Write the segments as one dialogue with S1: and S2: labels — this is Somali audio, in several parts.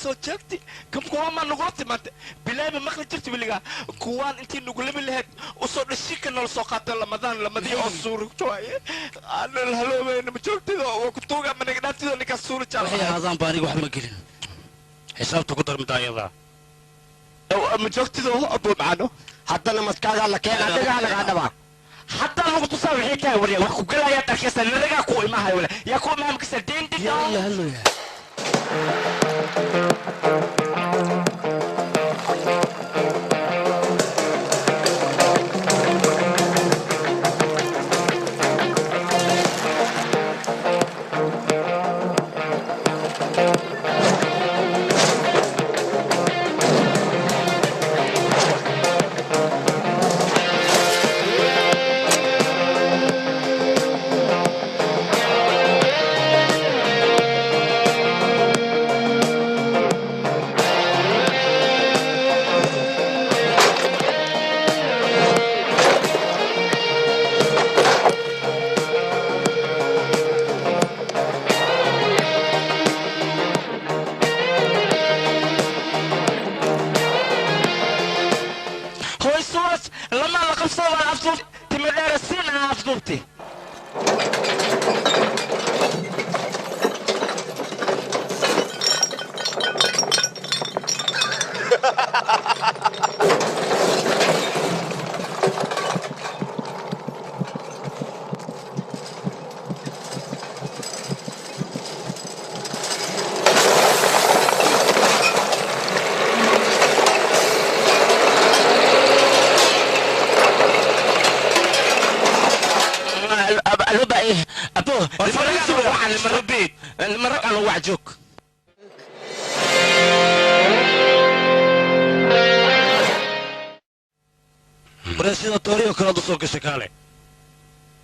S1: soo jeegtay kam kuwaan maa nagula timaantay bilaayba maqli jirta weligaa kuwaan intii nugulami lahayd usoo dhashika nala soo qaateen lamadii oo suuri jooye aanan haloobayna ma joogtida waa ku tuugaa managdhaantidoo ninkaas suuri jaa
S2: waxay ahaadaan baa aniga wax ma gelin xisaabta ku dar midaayada
S1: ma joogtidoo abuu macaano
S3: haddana maskaagaa la keena adigaa lagaa dhabaa
S1: حتى لو كنت صار حكايه وريا وحكوا كلها يا تركيسه نرجع كوي معها ولا يا كوي معها مكسر دين دين
S2: يلا هلو يا برسيدة توريو كلا دسوق الشكالة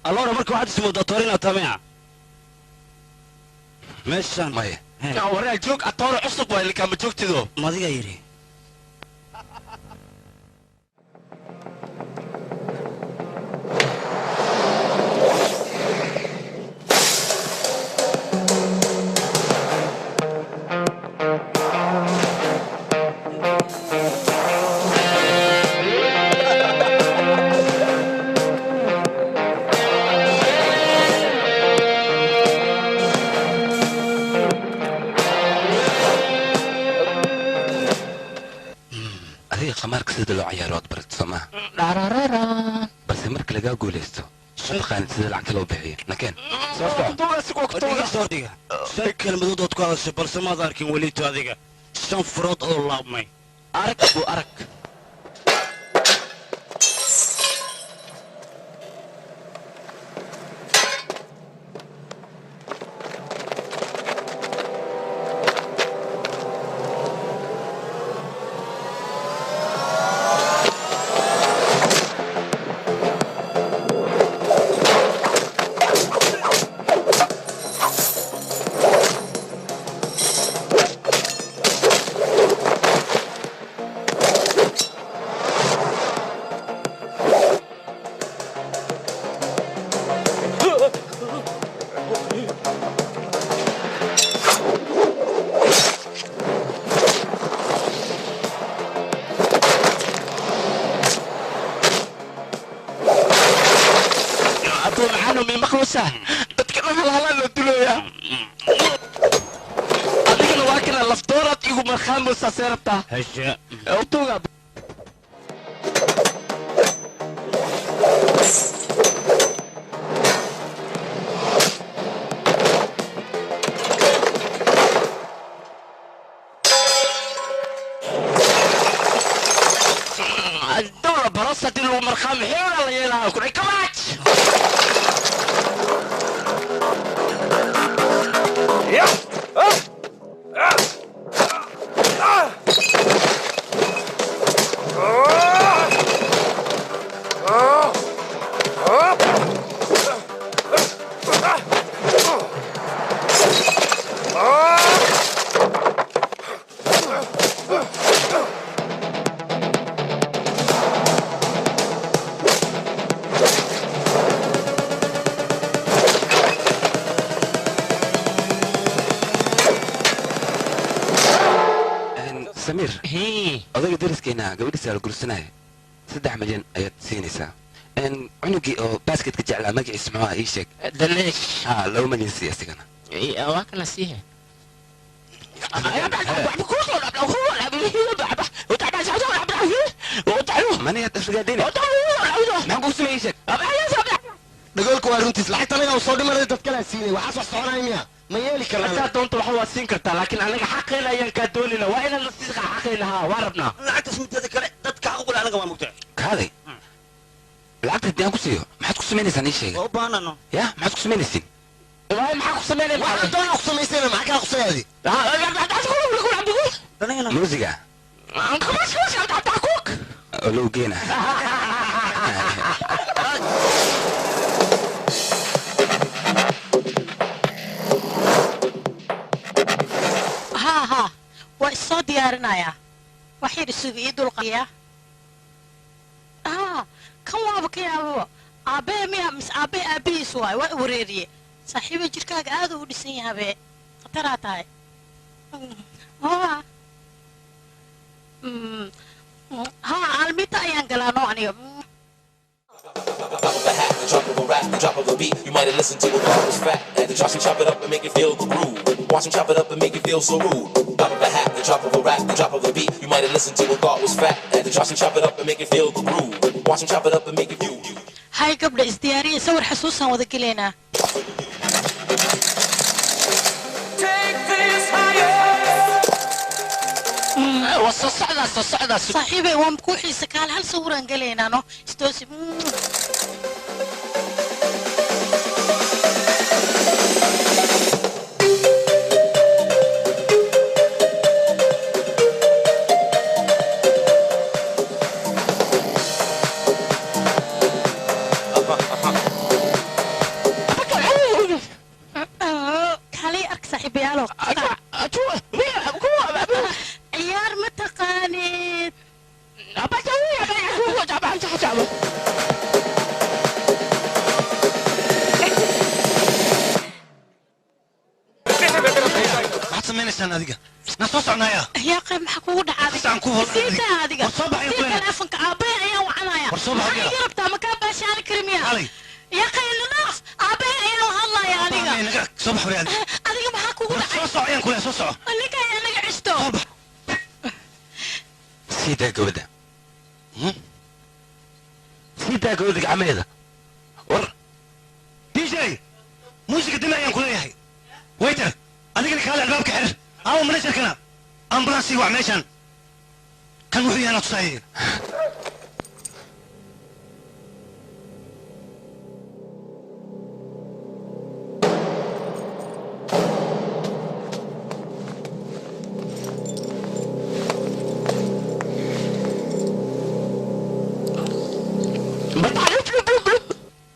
S2: اللورا مركو واحد اسمه داتورينا تاميع ماشان ماي
S1: يا ورا جوك اطور عصب اللي كان بجوك تدو
S2: ما دي غيري
S4: خمارك سيد لو عيارات برد سماه بس مرك لقا قوليستو شو خانت سيد العكلو بحي لكن
S2: صوتي شكل مدود تقال الشبر سما ذاركين وليتو هذيك شن فرط الله ماي
S1: ارك ابو ارك سيرتا
S2: هجا
S1: اوتوغا الدولة برصة المرخام حيولا اللي يلعب كل كماتش
S4: أمير
S5: هي
S4: أضيق درس كينا قبل سال قرصناه 3 مليون أيات سينيسا إن عنقي أو باسكت كجعل ما جي اسمها أي شيء
S5: دليش
S4: لو ما نسي أستكنا
S5: اي اواك نسيها
S4: ماني أتفق ديني ما قوس ما يشك
S3: dhagoolku waa runtiis lacagta anaga u soo dhimanay dad kale siinay waxaas wax soconaya miya ma yeeli karnaa
S5: haddaad doonto waxa waad siin kartaa laakiin anaga xaqeena ayaan kaa doonina waa inaan nasiiqa xaqeena haa waa rabnaa
S2: lacagtaas midada kale dadka xaqu leh anaga waa mugtaa
S4: كهذا العقد اللي أنا كسيه ما حد كسمين إنسان إيش شيء
S2: oo baanano
S4: يا ما حد كسمين إنسان
S5: waayo maxaa ku sameynaya
S3: waxaan doona ku samaysayna maxaa kala qusayaadi
S2: danayna
S4: موسيقى لو جينا
S6: ها وإصو ديارنا يا وحيد السوقي دولقيا كم وابك يا أبو أبي ميا مس أبي سواي ووريري صاحبي جركاك هذا ودسني هبي خطراتاي الميتا ينقلانو عني
S7: Drop of a rap, the drop of a beat. You might have listened to a bar was fat. Had to chop it up and make it feel the groove. Watch him chop it up and make it feel so rude. Drop of a hat, the drop of a rap, the drop of a beat. You might have listened to a thought was fat. Had to chop it up and make it feel the groove. Watch him chop it up and make it feel.
S6: هاي قبل ازديارية صور حسوسا وذكلينا
S5: والصعدة
S6: صاحبي ومكوحي سكال هل صورا قلينا نو استوسي كالي أرك صاحبي يالو عيار متقاني
S2: maxaad samaynaysaa adiga na soo soconaya
S6: يا قيم حكود عادي
S2: سaan ku holan
S6: سيتا هذيك
S2: warsobax ayaan ku
S6: سيتا
S2: leeyahay
S6: الأفنك أبي أيام وعنايا
S2: warsobax
S6: هاي
S2: adiga
S6: يربطها مكان باشان كريميا
S2: halay
S6: يا قيم الناس أبي أيام هلا يا هذيك
S2: naga soo bax wari adiga
S6: هذيك ما حكود
S2: war soo soco ayaan ku leeyahay soo soco
S6: اللي كان أنا عشته
S2: soo bax
S4: سيدا جودة سيدا جودة عميدة ور
S2: dj muusiga dimi ayaan ku leeyahay waiter adigana kaale albaabka xir aw managerkana ambulance wac meeshan kan wuxuu yahay tusaayay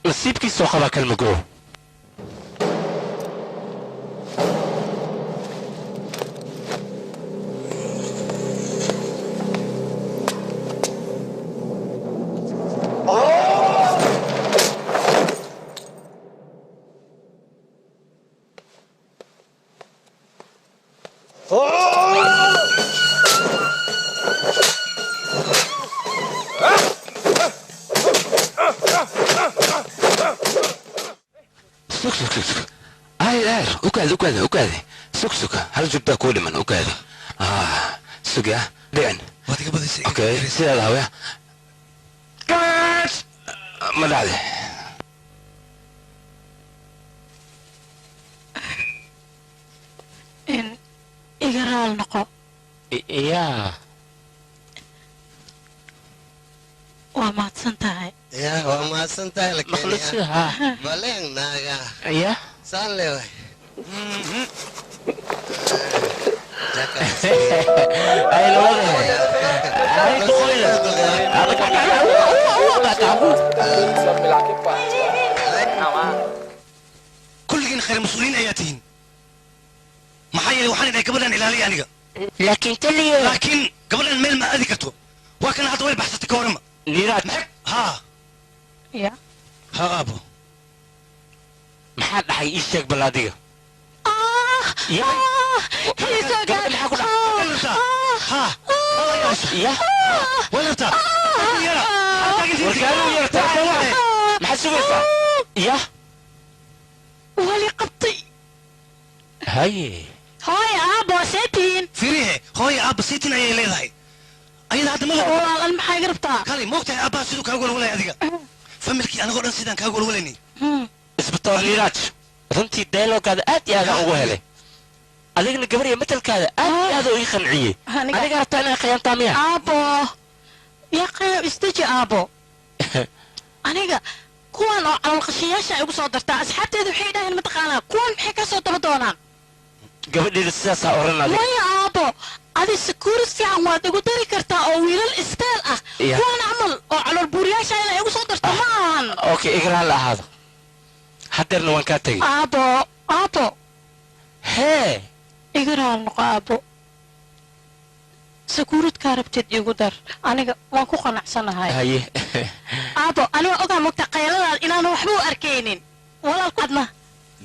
S5: nasiibkiisa oo qabaa kalmagoo
S4: سك هاي وكذا سك هل جبتها كل من وكذا سك يا دين
S2: waad iga badisay
S4: اوكي سيدا الهوية كات ما دعدي
S6: إن إجرال نقو
S5: yaa
S6: وما تسنتهاي
S3: yaa waa mahadsan tahay la keenaya
S5: maqlisiha
S3: baleen naaga
S5: yaa
S3: saan leewahay
S5: ay labadahay ay duqoyda
S2: kulligiin khayr mas-uuliyiin ayaa tihiin maxaa yeelay waxaan idhahay gabadhaan ilaaliya aniga
S5: laakiin taliyo
S2: laakiin gabadhaan meel ma aadi karto waa kana hadda way baxsatay ka warama
S5: liiraad
S2: haa
S6: يا
S2: haa aabo
S5: maxaa dhaxay ii sheeg bal adiga
S6: هي
S2: haa
S5: يا
S2: ولرتا يلا
S5: وركانو يرتاح ما سويسا يا
S6: ولي قبطي
S5: هاي
S6: هاي ابو سيتين
S2: فيريه هوي ابا سيتين اي ليدهي ايدا هذا ما
S6: والله المحاي قربتها
S2: كالي موقتها ابا سيدو كاغول ولا اديغا فملكي انا غدان سيدان كاغول وليني
S5: اسبطار ليراج runtii dialogaada aad iyo aad aan ugu helay adigna gabariya matalkaada aad iyo aad u ii qanciyey aniga rabtaa inaan khiyaantaa miya
S6: abo يا قيم استجي ابو aniga kuwan oo calqashiyaasha ay ugu soo dartaa asxaabteedu waxay dhaaheen mataqaanaa kuwan maxay ka soo daba doonaan
S5: gabadheeda sidaasaa oranade
S6: maya aabo adi sakuuris fiican waad igu dari kartaa oo wiilal isteel ah kuwan camal oo calool buuriyaasha inay igu soo darto ma ahan
S5: okay igraan la ahaado haddeerna waan kaa tegey
S6: aabo
S5: hee
S6: igraan noqo aabo sakuuridkaa rabteed igu dar aniga waan ku qanacsanahay
S5: haye
S6: aabo aniga ogaa mogta qayladaad inaanu waxba u arkaynin walaalku adna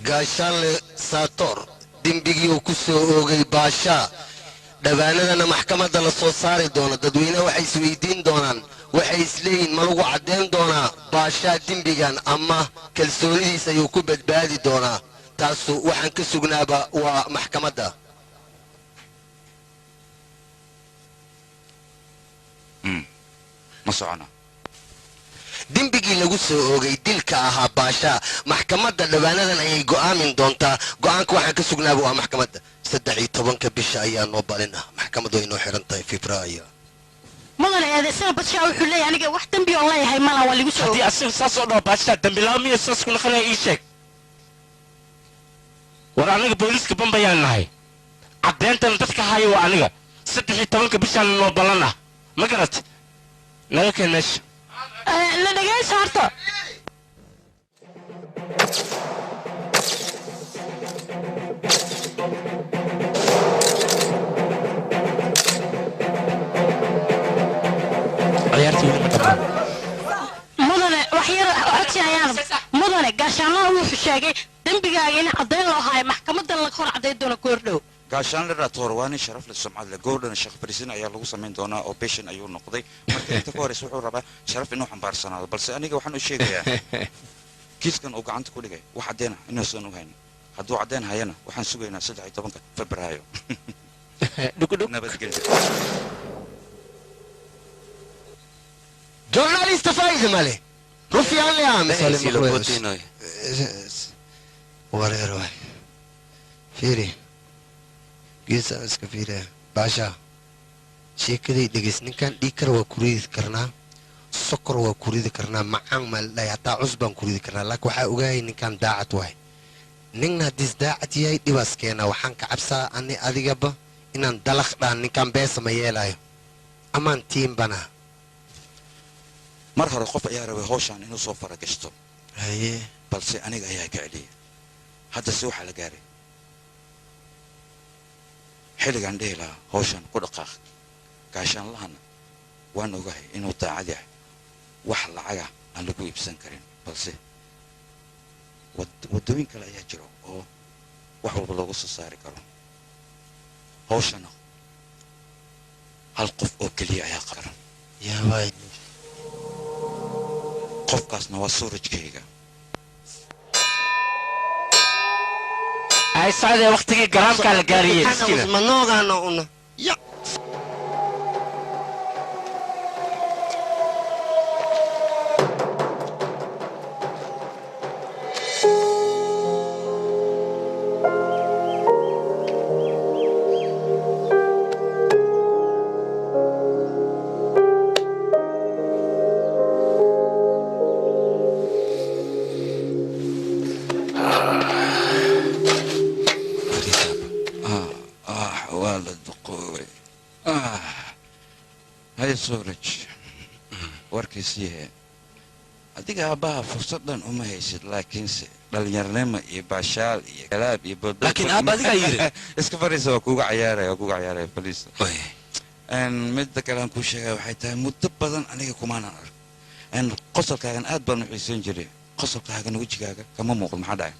S3: gaashaanle saatoor dembigii uu ku soo oogay baashaa dhawaanadana maxkamadda la soo saari doono dadweyne waxay isweydiin doonaan waxay isleeyihin ma lagu caddayn doonaa baashaa dembigan ama kalsoonidiis ayuu ku badbaadi doonaa taasu waxaan ka sugnaaba waa maxkamadda
S8: ma socona
S3: dembigii lagu soo oogay dilka ahaa baashaa maxkamadda dhawaanadan ayay go'aamin doontaa go'aanka waxaan ka sugnaaba waa maxkamadda 13 bisha ayaa noo balina maxkamaddu ay noo xiran tahay febraayo
S6: mudane eedeysana badshaa wuxuu leeyahay aniga wax dembi oo leeyahay mala waa ligu soo
S5: haddii asiga saas oo dhaho baashaa dambi laa miya saas ku naqanaya ii sheeg war aniga booliiska bambayaan nahay caddeentana dadka haya waa aniga 13 bishaan noo ballan ah ma garat naga keen meesha
S6: la dhagayso horta mudane wax yar codsi ayaan mudane gaashaanaha wuxuu sheegay dembigaaga in caddayn loo haayo maxkamadda laga hor caddayn doono goordhow
S8: gaashaan lerator waa nin sharaf leh sumcad leh gowdhana sheekh fariisin ayaa lagu samayn doonaa oo beshan ayuu noqday marka inta ka horeysa wuxuu rabaa sharaf inuu xambaarsanaado balse aniga waxaan u sheegayaa kiiskan uu gacanta ku dhigay wax caddeena inuusan u haynin hadduu caddeyn hayana waxaan sugaynaa 13 febraayo nabadgelyo
S3: journalista faa'iido male rufiyan le amisale wareero fiiri geesa iska fiiriya baasha sheekaday dhegays ninkan dhiikar waa ku ridi karnaa sokor waa ku ridi karnaa macaan maldhay hataa cusbaan ku ridi karnaa laakiin waxaa ogaayay ninkan daacad waay ninna haddiis daacad yahay dhibaas keenaa waxaan ka cabsaa ani adigaba inaan dalaq dhaan ninkan beesa ma yeelaayo amaan tiimbana
S8: mar hore qof ayaa rabay hawshaan inuu soo faragashto
S3: haye
S8: balse aniga ayaa ka celiyay hadda si waxaa la gaaray xilligaan dhihi lahaa hawshaan ku dhaqaaq gaashaan lahana waan ogahay inuu daacad yahay wax lacaga aan lagu iibsan karin balse waddooyin kale ayaa jiro oo wax walba loogu soo saari karo hawshana hal qof oo keliya ayaa qaran
S3: yaabay
S8: qofkaasna waa suurajkayga
S5: ay saadee waqtigii garaamkaa la gaariyey
S3: ma noogaana una
S8: suuraj warkiisiihe adiga aabbaha fursaddan uma haysid laakiinse dhallinyarnimo iyo baashaal iyo galaab iyo
S4: laakiin aabba adigaa yiri
S8: iska fariisa waa kuuga cayaaraya baliis midda kale aan kuu sheegaya waxay tahay muddo badan aniga kumaanan ark qosolkaagan aad baan u xiisan jiray qosolkaagana wejigaaga kama muuqdo maxaa dhacay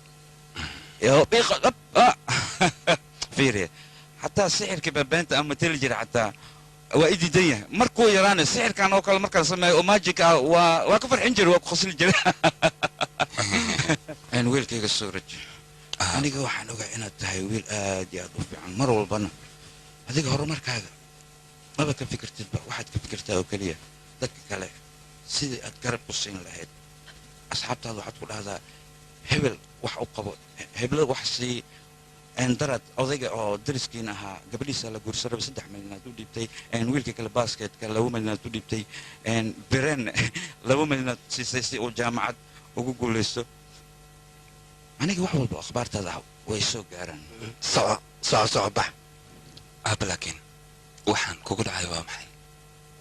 S8: fiiriya xataa sixirkii baabeenta ama teli jira xataa waa idiidan yahay markuu yaraana sixirkan oo kale markaan sameeyo oo magic ah waa ka farxin jiray waa ku khasli jiray aan wiilkayga soo raji aniga waxaan ogaa inaad tahay wiil aad iyo aad u fiican mar walbana adiga horumarkaaga maba ka fikirtidba waxaad ka fikirtaa oo keliya dadka kale sidii aad garab u siin lahayd asxaabtaada waxaad ku dhahdaa hebel wax u qabo hebel wax sii darad odayga oo dariskiina ahaa gabadhiisa la guursadaba 3 milyan u dhiibtay wiilka kale basketka 2 milyan u dhiibtay beren 2 milyan siisay si uu jaamacad ugu guuleysto aniga wax walba akhbaartaada way soo gaaraan
S3: soco bax
S4: laakiin waxaan kugu dhacay waa maxay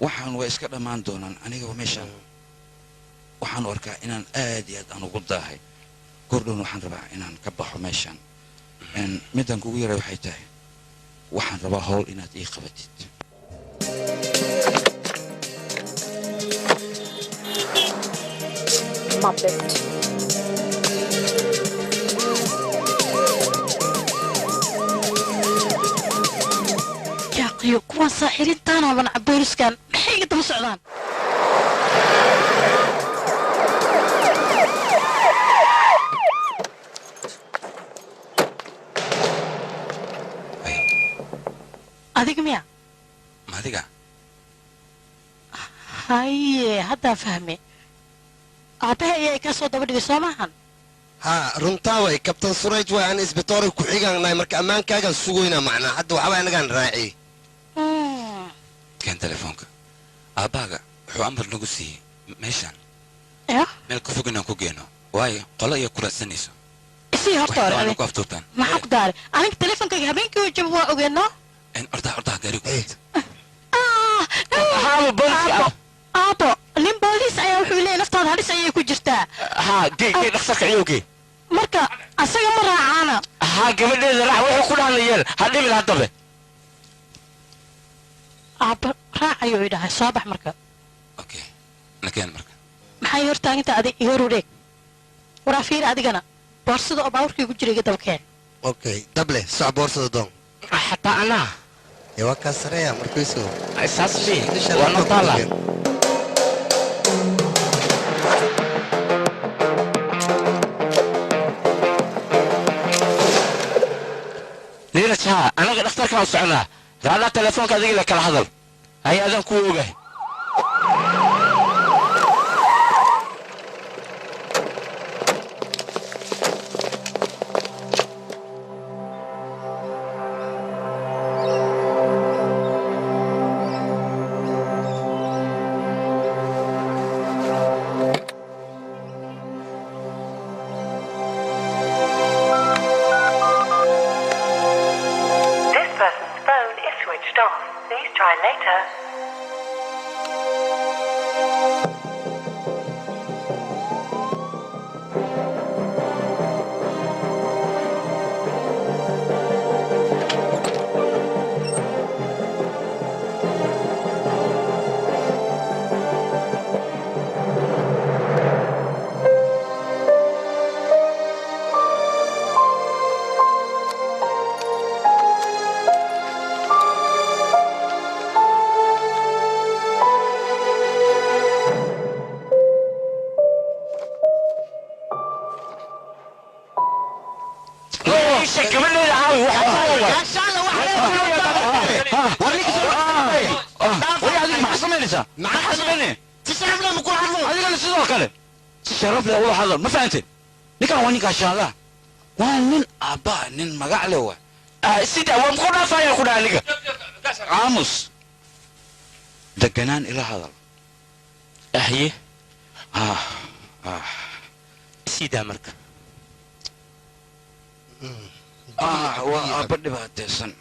S8: waxaan way iska dhammaan doonaan aniga meeshaan waxaan arkaa inaan aad iyo aad aan ugu daahay kordhoon waxaan rabaa inaan ka baxo meeshaan midaan kugu yaray waxay tahay waxaan rabaa hawl inaad ii qabatid
S6: yaaqiyo kuwan saaxirintaana banaca booliskan maxay iga daba socdaan adiga miya
S4: madiga
S6: haye haddaa fahme aabbaha ayaa ka soo daba dhigay soo maahan
S3: ها runtaa kabtan suraj way aan isbitooray ku xigaanay marka ammaankaaga sugoyna macna hadda waxa anaga raaci
S4: kan telefoonka aabbaga wuxuu amar nagu siiyay meeshaan meel ka fog inaan ku geeno waayo qolo iyo kuraasanayso
S6: isii horta hore
S4: ku aftuurtaan
S6: maxaa ku daaray aniga telefonkayga habeenkii uu jabo waa ogeeno
S4: ordaha gaari ku
S6: aabo nin booliis ayaa wuxuu leeyahay naftaada halis ayay ku jirtaa
S5: gee dhakhtarka ciyowgee
S6: marka asaga ma raacaana
S5: gabadheeda raac wuxuu ku dhahanayeen ha dhimin haddabe
S6: aabba raacayo i dhahay soo bax marka
S4: okay nakeen marka
S6: maxay hortaaginta adig iga rureeg waraa fiir adigana boorsada oo baaburkii ku jira iga daba keen
S3: okay dable soc boorsada doon
S5: xataa anaa
S3: waa kaa sareeya markiisoo
S5: saas lii waa nataala niirajaa anaga dhakhtarkaan u soconaa raadhaa telefoonka adigila kala hadal hay adaan kuu ogahay ما فهمت نكا واني كاشالا وان ابا نين مغعله وا سيدا وان كودا فايا كودا نيكا عاموس دغنان الى هذا احيه سيدا مرك وابد باتسن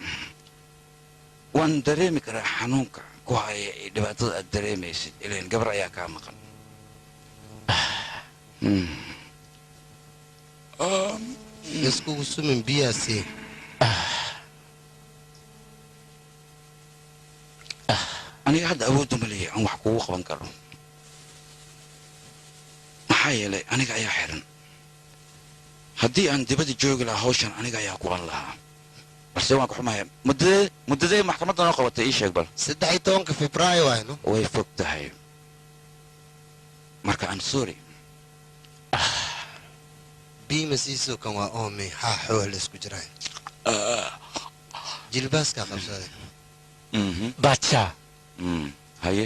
S5: وان دريمي كرا حنونك كوهاي دباتد دريميسد الين قبر ايا كا مقن
S3: iskugu sumin biyaasi
S8: aniga hadda awoodda ma leeyahay aan wax kugu qaban karo maxaa yeelay aniga ayaa xiran haddii aan dibadda joogi lahaa hawshan aniga ayaa kulan lahaa balse waan ka xumahay muddadee maxkamadda noo qabatay ii sheeg bal
S3: 13 Febraayo waayno
S8: way fog tahay marka aan sorry
S3: biima siiso kan waa oomi haa xool isku jiray jilbaaska qabsaday
S1: baadsha
S8: haye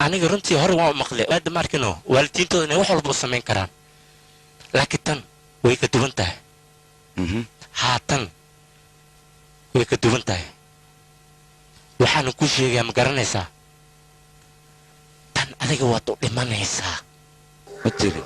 S1: aniga runtii hore waan u maqlay aada markino waalidiintooda inay wax walba u samayn karaan laakiin tan way ka duwan tahay haatan way ka duwan tahay waxaana kuu sheegayaa ma garanaysaa tan adiga waad u dhimanaysaa
S8: ma tiri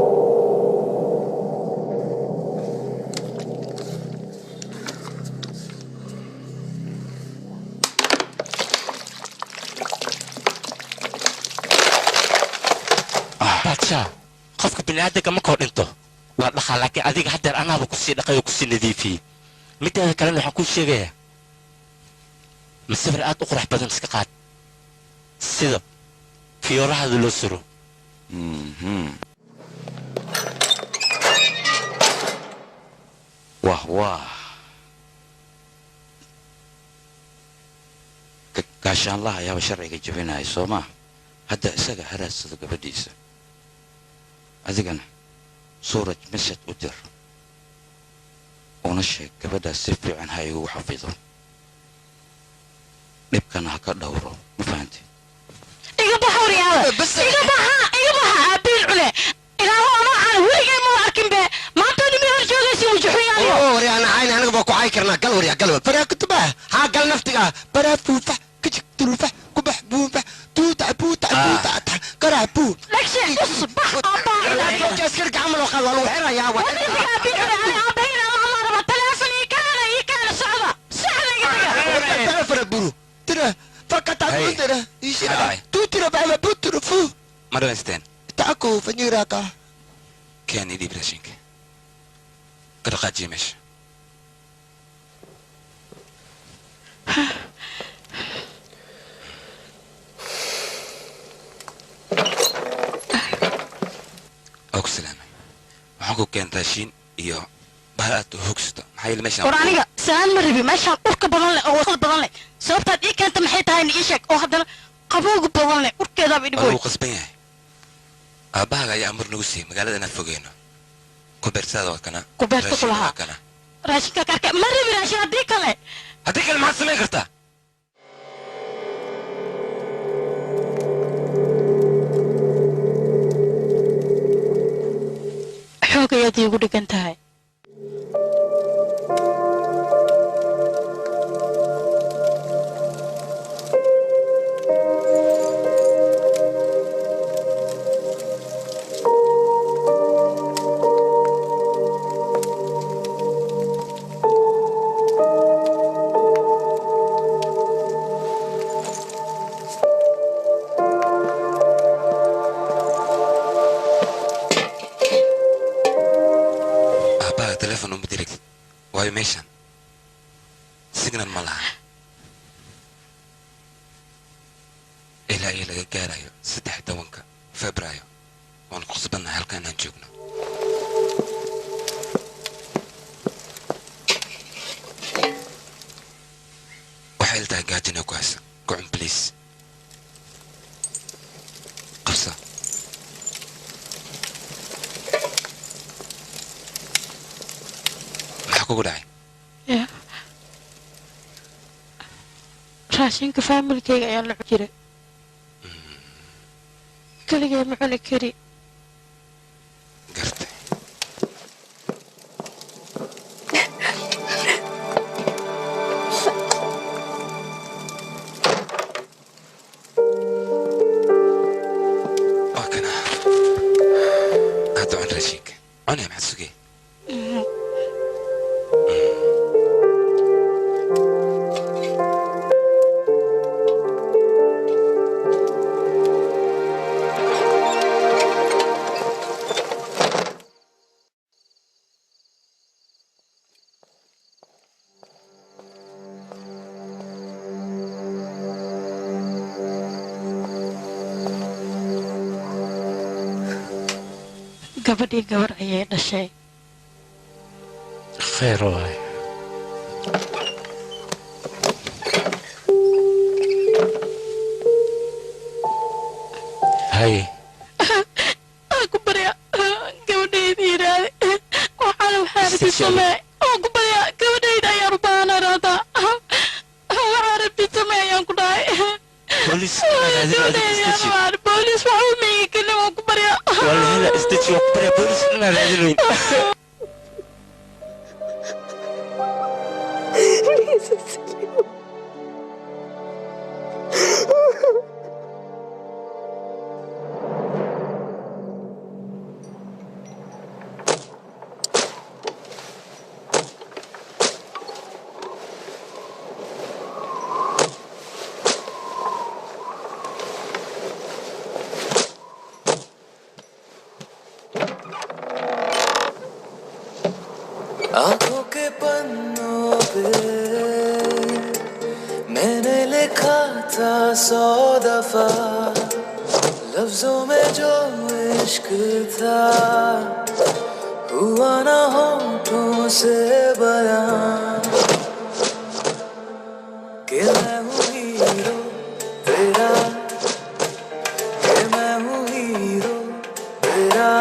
S1: baadsha qofka bini'aadanka markoo dhinto waa dhaqaa laakiin adiga haddeer anaaba kusii dhaqay oo kusii nadiifiyey mideeda kalena waxaan kuu sheegayaa masawir aad u qurux badan iska qaad sida fiyoorahaada loo suro
S8: wah gaashaanlaha ayaaba sharciga jebinaya soo maa hadda isaga haraadsado gabadhiisa adigana suuraj mesaj u dir una sheeg gabadhaas si fiican ha igugu xafido dhibkana ha ka dhowro ma fahanti
S6: iga baxa waryaada iga baxa aabiin cune ilaaho noocan weligay ma arkin be maanta nimi hor joogaysi wujuxuyaaniyo
S3: waryaana cayn anaga baa ku caay karnaa gal waryaa gal faraa kutubaa haa gal naftiga baraa fuufa kajig tulfa kubax buufa tuuta buuta buuta qaraa buu
S6: lakshe usbax abaa ilaaho
S3: askar gacmo loo qaado lagu xirayaa waa
S6: aabiin cune aabiin ama raba telefoon ii kaana socda saxda
S3: telefon buru tira فقط عبودنا يشيل توتر بعد بوتر فو
S4: مرة استين
S3: تاكو فنيراكا
S4: كان يدي براشينك قرقات جيمش أوك سلامة وحكو كان راشين إيو بهات هوكستا maxay ilmeesha
S6: aniga saan ma rabi meeshaan urka badan leh oo wasal badan leh sababtaad ii keenta maxay tahay ii sheeg oo haddana qabowga badan leh urkeedaaba idhigoy
S4: wuu qasban yahay aabbahaga ayaa amar nagu siiyey magaalada inaan fogeyno ku beertaada waa kana
S6: ku beerta ku lahaa raashinka karka ma rabi raashin haddii kale
S4: maxaad samayn kartaa
S6: xoog ayaad iigu dhigan tahay meeshan signal ma laha ilaa iyo laga gaarayo 13 Febraayo waan ku qasbannahay halkaan aan joogno waxay iltahay gaajina ku haysa gocon please qabsa kugu dhacay raashinka faamilkayga ayaan la jiray keligay ma cuni kari
S4: gartay waa kana hadda cun raashinka cunaya maxaad sugay
S6: gabadhii gabar ayay dhashay
S1: khayr waay
S4: هاي
S6: aku barya gabadhayda yiraahday waxaan waxaan samee aku barya gabadhayda ayaan u baahnaa raada waxaan rabbi sameeyaan ku dhahay
S5: بوليس
S6: بوليس waxuu meeyay kelimo ku barya
S5: والله هلا استجي وقبل بوليس انا راجل
S9: आंखों के पन्नों पे मैंने लिखा था 100 दफा लफ्जों में जो इश्क था हुआ ना होठों से बयां कि मैं हूँ हीरो तेरा कि मैं हूँ हीरो तेरा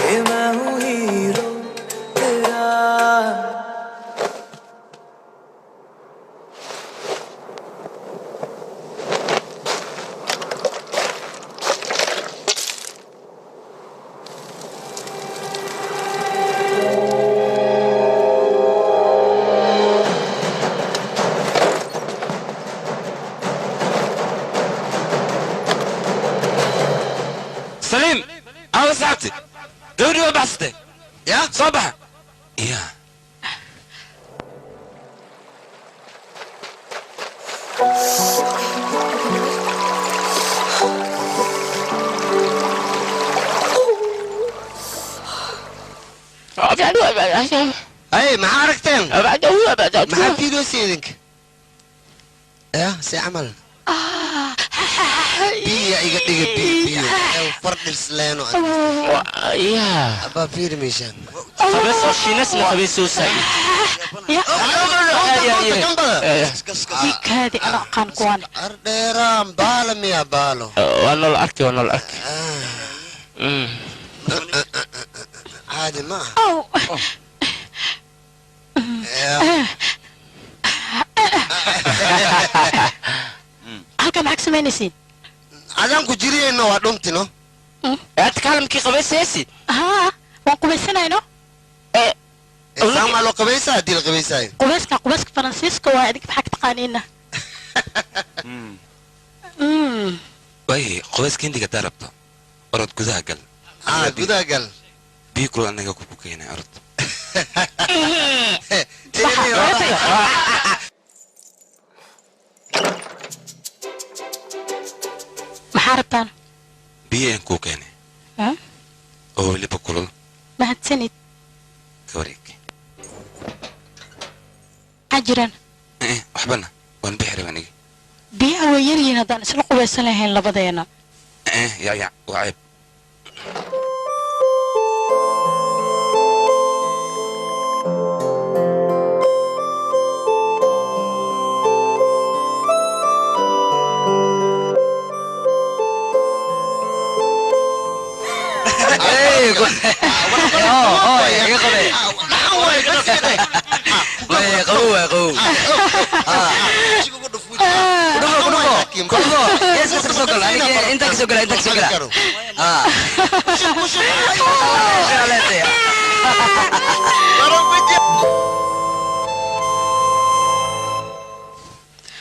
S9: कि मैं हूँ हीरो तेरा
S5: سليم انا ساعتي دوري وبحثتي
S3: يا
S5: صباح
S4: يا
S3: اي ما عرفتين ما حبيتو سيدك يا سي عمل بيا ايغا ديغا بيا فرد السلانو
S4: يا
S3: ابا فير ميشان
S5: خبيث وشي ناس خبيث وسعيد
S6: يا
S5: يا
S6: هذه انا قان كوان
S3: ارديرام بالم يا بالو
S5: وانا الاركي وانا الاركي
S3: عادي ما
S6: او halka maxaa sameynaysiin
S3: adaan ku jiriyeyno waa dhuntino
S5: اتكلم كي خبيث سياسي
S6: haa waan qubaysanayno
S3: saamaa loo qabaysaa haddii la qabaysaayo
S6: qubayska faransiiska waa idinka maxaa ka taqaaniina
S4: واي قوس كندي قدربته أرد جذا قل
S3: gudaa gal
S4: بيكرو أنا جاكوبك هنا أرد
S6: maxaa rabtaan
S4: بيه كوك هنا
S6: ها
S4: هو اللي بقوله
S6: mahadsanid
S4: كوريك
S6: maxaa jiraan
S4: إيه وحبنا ونبحر ونيجي
S6: biyaha way yaryihiin haddaan isla qubaysan lahayn labadeena
S4: إيه يا وعيب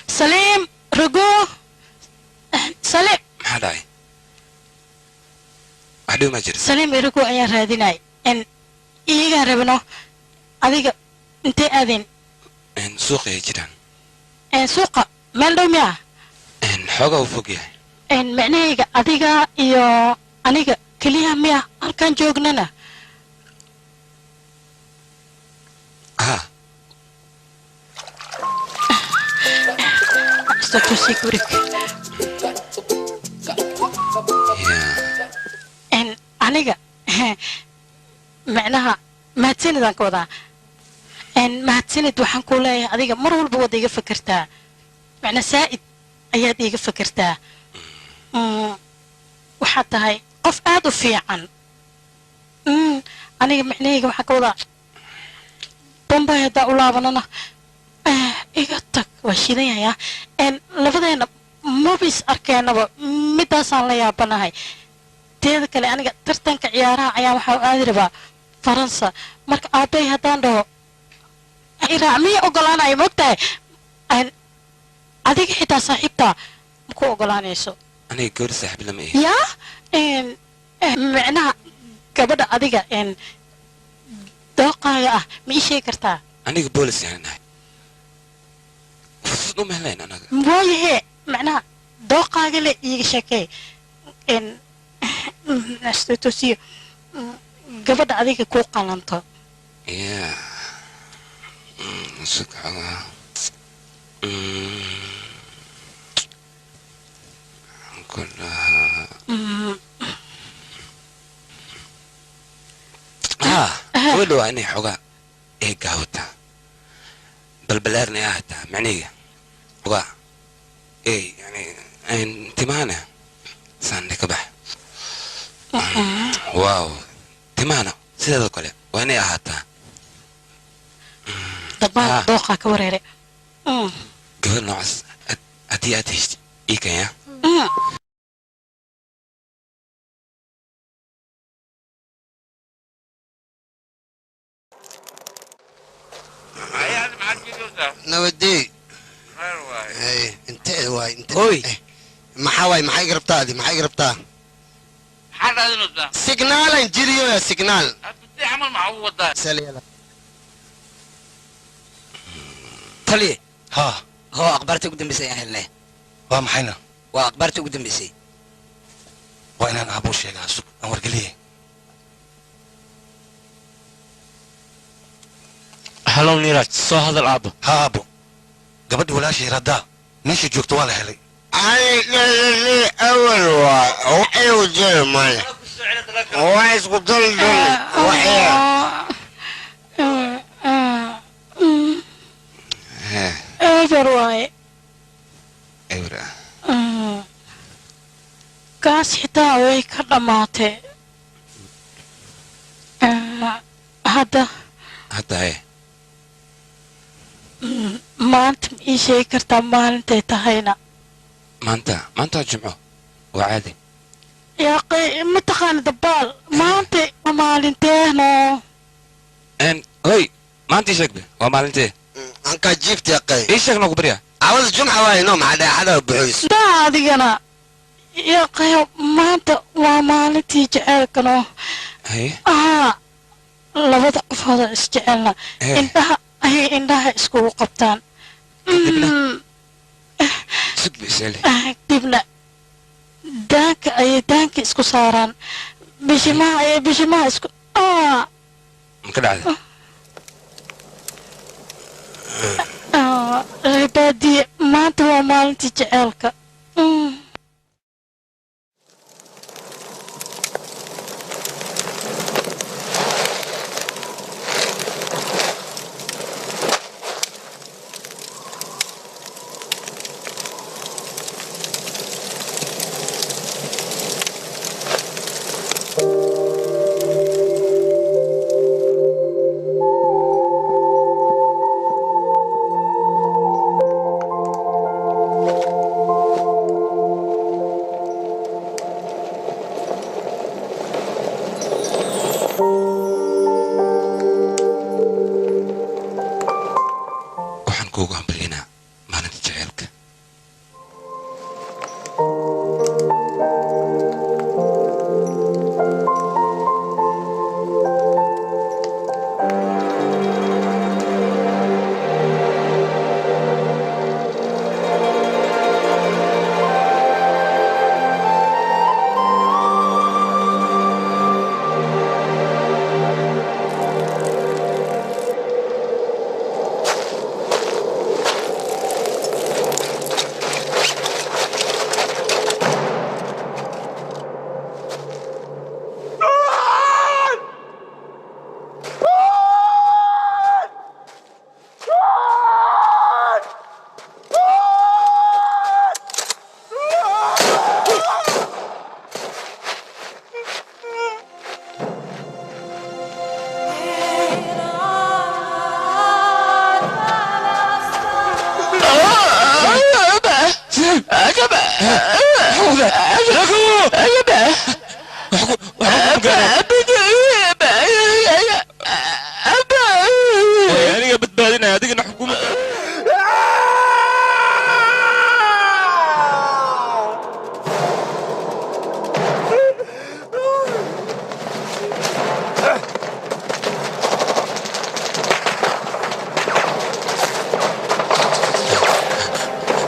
S6: سليم رجوع سليم
S4: هذا عدو ما جرس
S6: سليم رجوع يا راديناي ان إيجا ربنا أديك أنت أذن
S4: إن سوق يجران
S6: ان سوق مال دوميا
S4: إن حاجة وفوقيه
S6: ان معناه أديك يو أنيك كليها ميا أركان جوجنا
S4: ها
S6: استوى سيكوريك
S4: يا
S6: ان أنيك معناها ما تسند ذاك وضع ان ما تسند وحن كله أديك مرة والبوض يفكرتها معنى سائد أياد يفكرتها waxaad tahay qof aad u fiican aniga micnahayga waxaa ka wadaa bombay haddaa u laabanana iga tag waa shidan yahayaa labadeena mabis arkeenaba midaasaan la yaabanahay teeda kale aniga tartanka ciyaaraha ayaa waxaa u aadi rabaa faransa marka aabbay haddaan dhaho iraac miya ogolaanaya moogtahay adiga xitaa saaxiibtaa maku ogolaanayso
S4: aniga gabadha saaxiib lama ihi
S6: yaa micnaha gabadha adiga dooqaaga ah ma ii sheegi kartaa
S4: aniga boolis yaana nahay fursad uma helayn anaga
S6: waayahe macnaha dooqaaga le iiga sheekee astotosiyo gabadha adiga kuu qalanto
S4: ya sugxogaa كلها ولو اني حقا ايه قهوتها بلبلارني اهتا معنيه حقا ايه يعني انت معنا ساني كبح واو تمانا سيدا كله واني اهتا
S6: دبان دوقا كوريري
S4: قبل نوعس ادي اتيش ايكا يا
S3: نودي اي انت واي انت اوي محاوي محاي قربتها محاي قربتها
S5: حاجه نودا
S3: سيجنال انجيريو يا سيجنال
S5: بدي اعمل معوضه
S3: سالي
S10: تلي
S2: ها
S10: هو اخبارتي قدام بيسي يا هلنا
S2: ومحينا
S10: واخبارتي قدام بيسي
S2: وين انا ابو شيء اسوق امر قليه
S1: هلو نيراج سو هذا الابو
S2: ها ابو قبل ولا شيء ردا ماشي جوكت ولا هلي
S3: اي اول وحي وجه مال وايس قتل وحي
S6: eber waaye
S4: ايوه
S6: kaas xitaa way ka dhammaatee hadda
S4: ايه
S6: maanta ma ii sheegi kartaa maalintay tahayna
S4: ما انت الجمعة وعادي
S6: yaaqi ma taqaana dabaal maanta ma maalinteeno
S4: ان هوي ما انت شكله وما انت
S3: انك جبت يا قي
S4: ايش شكله كبريا
S3: عاوز جمعة واي نوم على حدا بحوس
S6: daa adigana yaaqayo maanta waa maalintii jeceelkano
S4: هي
S6: labada qofooda isjecelna indhaha ayay indhaha iskugu qabtaan
S4: سك بيسالي
S6: dibna daanka ayay daanka isku saaraan bishimaha ayay bishimaha isku
S4: مكده عادي
S6: reebaadiye maanta waa maalintii jeceelka
S1: aniga badbaadinaya adigana xukuuma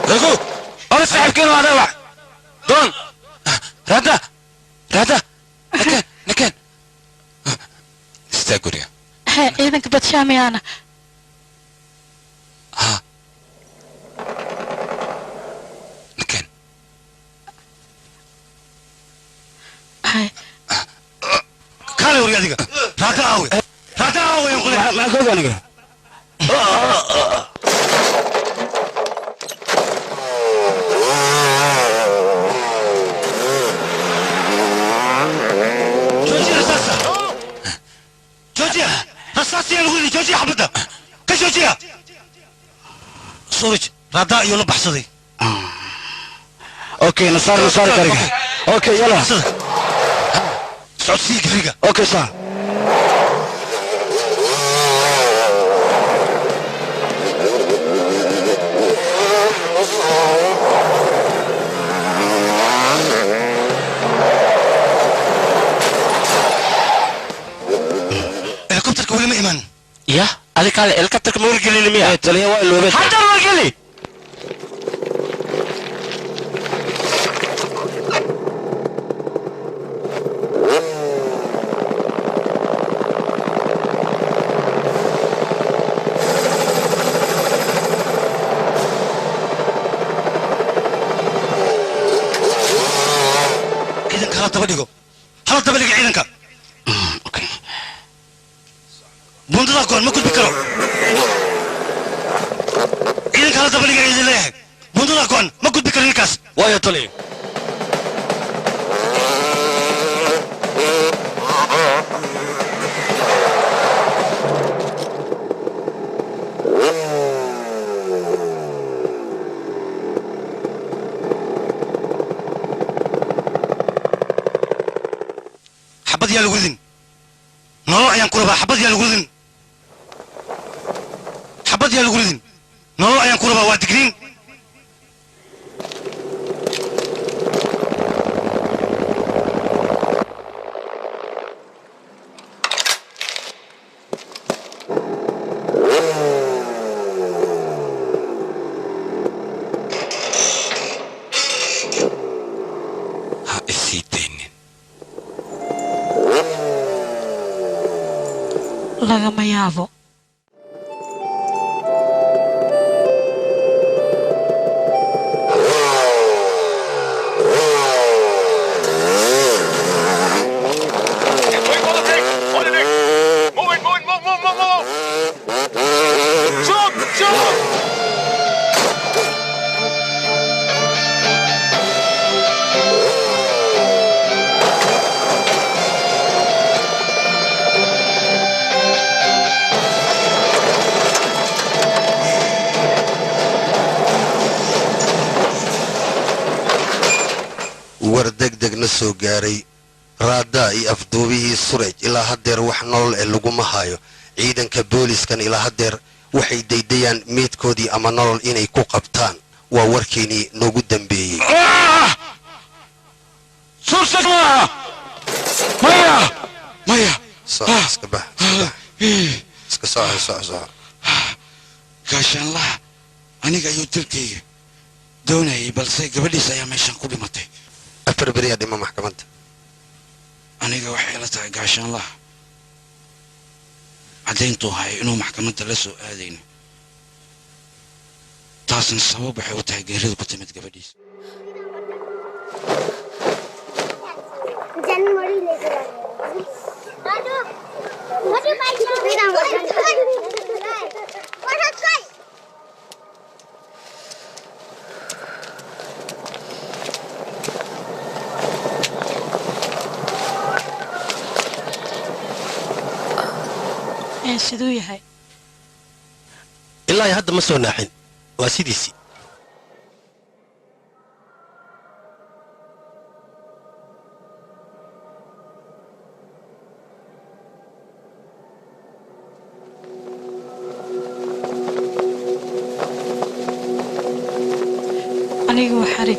S5: رجو أنا صاحب كلمة أنا دون رادا نكان استاجر يا
S6: إذا كنت بتشامي أنا
S5: ها نكان
S6: هاي
S2: كان يوري هذيك رادا أوي يقول
S5: ما أقول أنا
S2: رصاصية الغولي جوجي حبدا كجوجيها صورج رادا يولا بحصدي
S5: اوكي نصار كاريكا اوكي يلا
S2: سعود سيك فيقا
S5: اوكي صار
S2: هليكوبترك ولا ما إيمان
S1: يا هذيك على الكترك مور قليل مياه
S5: تلي وائل وبيت
S1: حتى مور قليل
S2: عيدنك هلا تبلغو هلا تبلغ عيدنك
S5: اوكي
S2: بوندلا كون ما كنت بكرو عيدنك هلا تبلغ عيد الله بوندلا كون ما كنت بكرو نكاس
S5: ويا طلي
S2: حبض يا الوذن نروح يا كربا حبض يا الوذن حبض يا الوذن نروح يا كربا وادقرين
S5: ها السيدين
S6: lagama yaabo
S3: war degdeg na soo gaaray raada iyo afduubihii suraj ilaa hadeer wax nolol ee laguma hayo ciidanka booliskan ilaa hadeer waxay daydayaan meedkoodii ama nolol inay ku qabtaan waa warkeenii noogu dambeeyey
S5: maya
S3: iska bax iska soco
S5: gaashaanlaha aniga ayuu dilkayga doonayay balse gabadhiisa ayaa meeshan ku dhimatay
S3: afar beriyaa dhima maxkamadda
S5: aniga waxay la tahay gaashaanlaha caddayntuu hayo inuu maxkamadda la soo aadayno taasna sabab waxay u tahay geerida ku timid gabadhiisa
S6: siduu yahay
S2: ilaa hadda ma soo naaxin waa sidiisii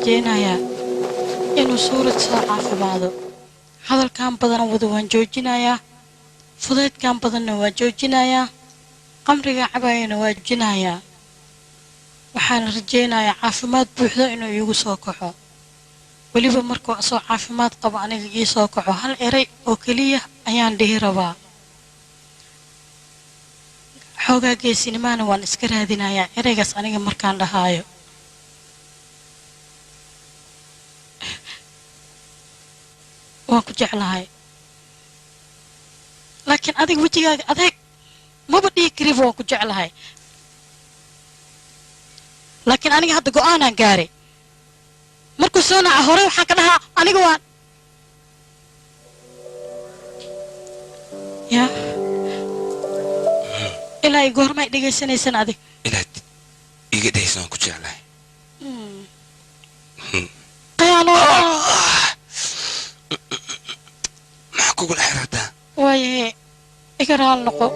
S6: rajaynayaa inuu suurad soo caafimaado hadalkan badan wada waan joojinayaa fudaydkan badanna waan joojinayaa qamriga cabayana waan joojinayaa waxaan rajaynayaa caafimaad buuxda inuu iigu soo kaxo weliba markuu asoo caafimaad qabo aniga ii soo kaxo hal eray oo keliya ayaan dhihi rabaa xoogaa geesinimaana waan iska raadinayaa eraygaas aniga markaan dhahaayo waan ku jeclahay laakiin adiga wejigaaga adeeg maba dhihi kariba waan ku jeclahay laakiin aniga hadda go'aanaan gaaray markuu soo naca hore waxaan ka dhahaa aniga waan ya ilaa i goormay dhegaysanaysan adig
S4: inaad iga dhehaysan waan ku jeclahay
S6: qayaano
S4: maxaa kugula xiraataa
S6: waayahe iga raal noqo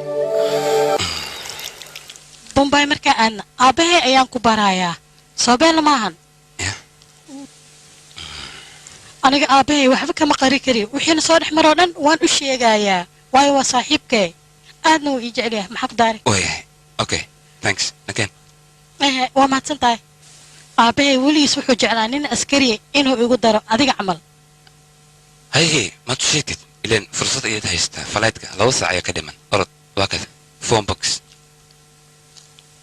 S6: bombay markaa aadna aabbahay ayaan ku barayaa soobeelna maahan aniga aabbahay waxba kama qari kari wixiina soo dhex maroo dhan waan u sheegayaa waayo waa saaxiibkee aadna wuu ii jecel yahay maxaa ku daari
S4: waayahay okay thanks again
S6: waa mahadsan tahay aabbahay weligiis wuxuu jeclaa nin askari inuu igu daro adiga camal
S4: haye maad u sheegtid ileen fursad ayaad haystaa falaydka 2 saac ayaa ka dhiman orod waa kada phone box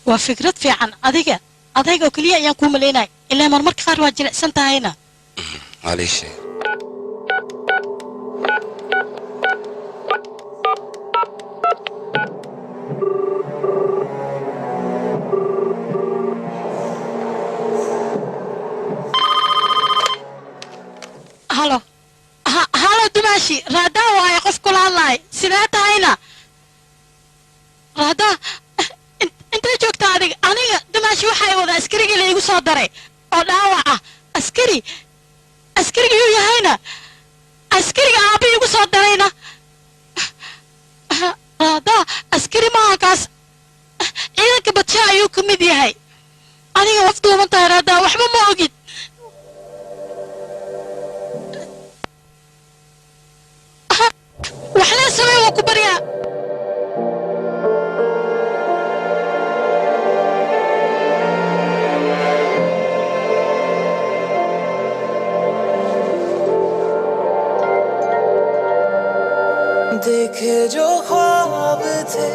S6: waa fikrad fiican adiga adayga oo keliya ayaan kuu malaynay ilaa marmarka qaar waa jilicsan tahayna
S4: معليش
S6: هلو هلو دماشي رادا واي قف كل الله سمعت هينا رادا انت جوجتا aniga دماشي waxay wada askariga la igu soo daray oo dhaawaca askariga yuu yahayna askariga aabi igu soo darayna raada askari maaha kaas ciidanka badsha ayuu ka mid yahay aniga wafduuman tahay raada waxba ma ogid wax la sameeyo waa ku baryaa
S9: देखे जो ख्वाब थे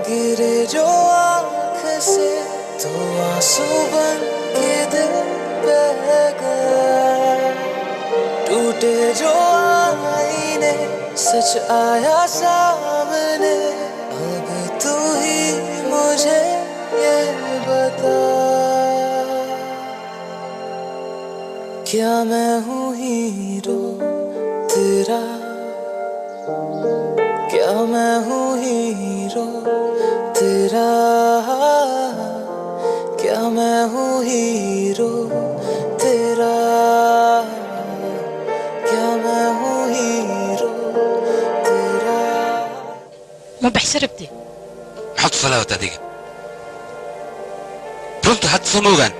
S9: गिरे जो आँख से तो आंसू बन के दिल बह गया टूटे जो आईने सच आया सामने अब तू ही मुझे ये बता क्या मैं हूँ हीरो तेरा क्या मैं हूँ हीरो तेरा क्या मैं हूँ हीरो तेरा क्या मैं हूँ हीरो तेरा
S6: ما بحسربتي
S4: حط صلاة هذيك برونتو حط صموغان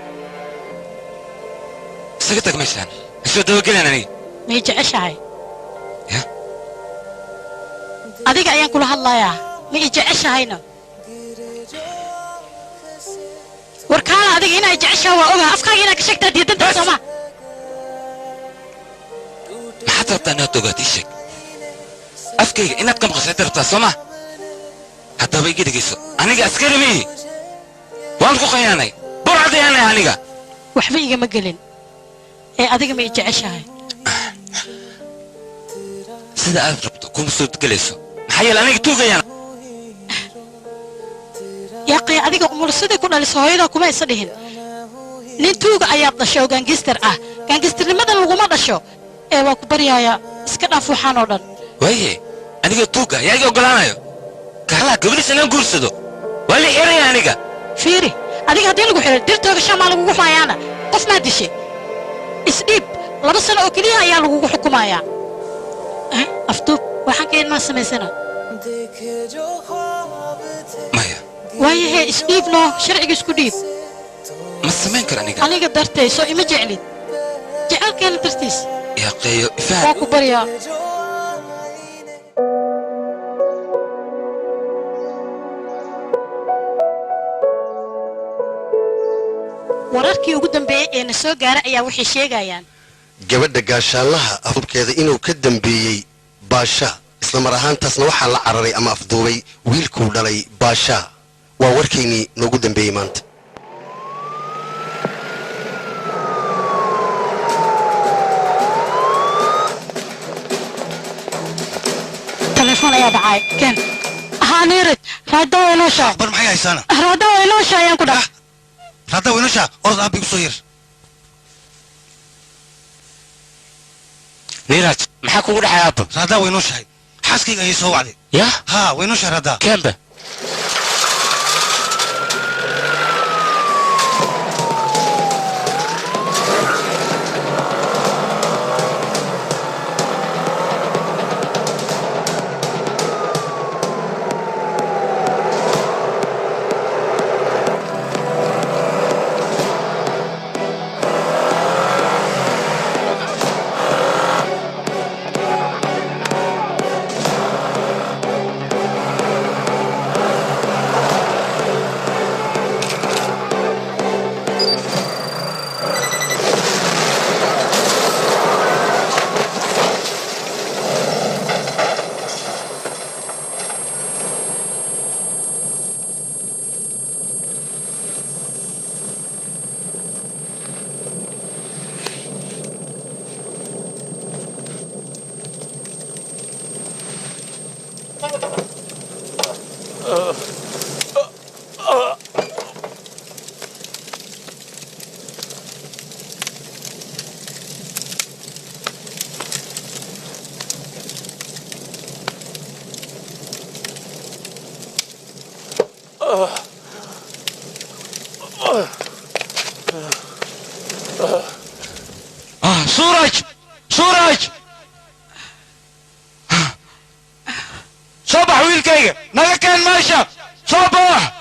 S4: سكتك مشان شو دوقين أنا
S6: ما يجعشهاي adiga ayaan kula hadlayaa ma i jeceshahayna warkaala adiga inay jeceshahay waa ogaa afkaaga inaad ka sheegtaa diidanta sooma
S4: maxaad rabtaa inaad ogaad ii sheeg afkayga inaad ka maqashaad rabtaa sooma haddaba iga dhegayso aniga askari mihi waan ku qayaanay burcadayaanay aniga
S6: waxba igama gelin ee adiga ma i jeceshahay
S4: sida aad rabto kuma soo gelayso maxaa yeele aniga tuugayaan
S6: yaaqay adiga umursadii ku dhaliso hooyada kuma isa dhihin nin tuuga ayaad dhashay oo gaangistar ah gaangistarnimadan laguma dhasho ee waa ku baryaaya iska dhaaf waxaan oo dhan
S4: waaye aniga tuuga yaa iga ogolaanayo kahalaa gabadhiis inaan guursado waa la xiraya aniga
S6: fiiri adiga haddii lagu xiro dirtooga shamaa lagugu maayaana qof maa dishay isdhiib 2 sano oo keliya ayaa lagugu xukumayaa afduub waxaan ka idmaa samaysana
S4: maya
S6: waayahe isdhiibno sharciga isku dhiib
S4: ma samayn kara aniga
S6: aniga dartay soo ima jeclid jacaylkeena dartiis
S4: يا قيو
S6: waa
S4: فهد
S6: ku baryaa wararkii ugu dambeeyay ee na soo gaaray ayaa waxay sheegayaan
S3: gabadha gaashaalaha afubkeeda inuu ka dambeeyey baasha isla mar ahaantaasna waxaa la cararay ama afduubay wiilkuu dhalay baasha waa warkaynii noogu dambeeyey maanta
S6: telefoon ayaa dhacay ken haa niirad raada waa inoo shaay
S2: bar maxay haysaana
S6: raada waa inoo shaay ayaan ku dhahay
S2: raada waa inoo shaa orod aabbi igu soo yir
S4: نيراج maxaa kugu dhacay aabba
S2: raada waa inoo shahay xaaskayga ayay soo wacday
S4: ya
S2: haa waa inoo shahay raada
S4: kemba سورج صباح ويلكيga naga keen meesha صباح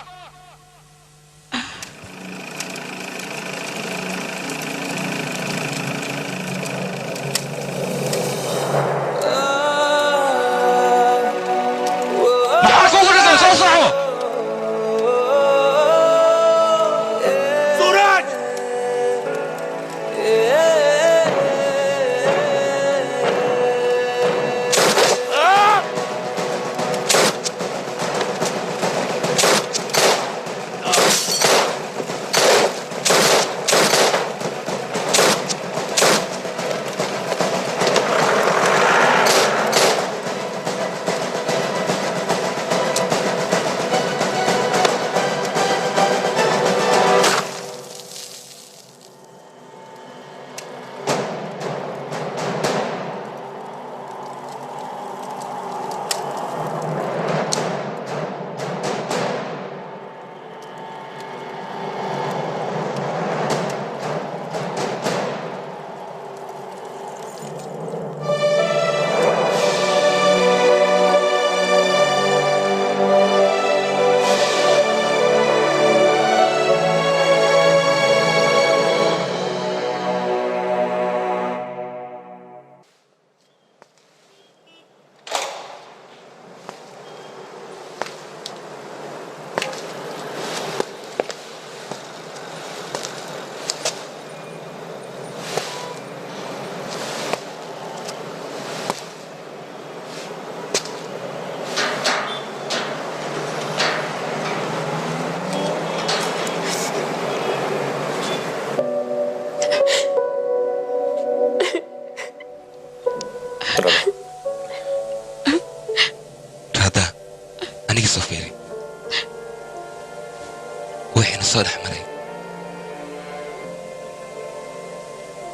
S4: soo dhex maray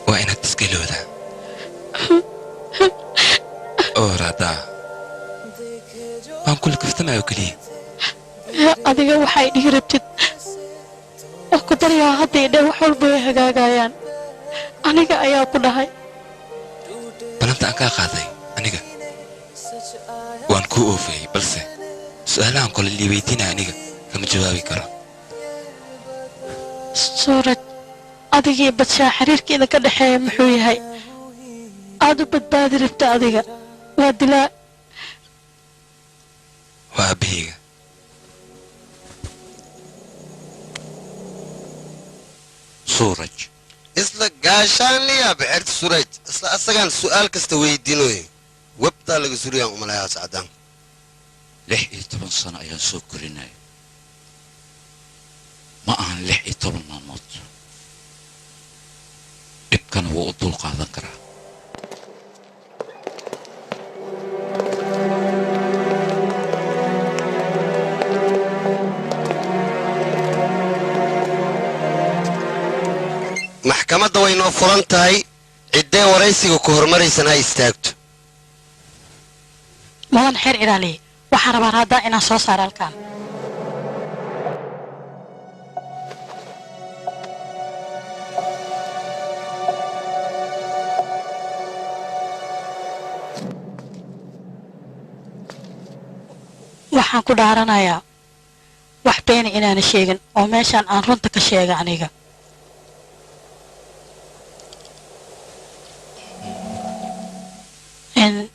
S4: waa inaad iskilooda oo raadaa waan kula kaftamayo keliya
S6: adiga waxay dhihi rabtid wax ku daryaa hadday dhe wax walba way hagaagayaan aniga ayaa ku dhahay
S4: balanta aan kaa qaaday aniga waan kuu oofayay balse su'aalahan kole liiweydiinaya aniga kama jawaabi karo
S6: suuraj adigii badshaa xiriirkeeda ka dhexeeya muxuu yahay aad u badbaadi rabta adiga waa dilaa
S4: waa aabahayga
S8: suuraj
S3: isla gaashaan liyaa bixirta suraj isla asagaan su'aal kasta weydiinoy webtaa laga suriyaan umalayaa sacdaan
S8: 16 sano ayaan soo korinaya ma ahan 16 maalmood dhibkana wuu u dul qaadan karaa
S3: maxkamadda way noo furan tahay ciddee waraysiga ku hormaraysana ha istaagto
S6: mudan xeer ilaaliye waxaan rabaa raaddaa inaan soo saaro halkaan waxaan ku dhaaranayaa wax beena inaana sheegin oo meeshaan aan runta ka sheega aniga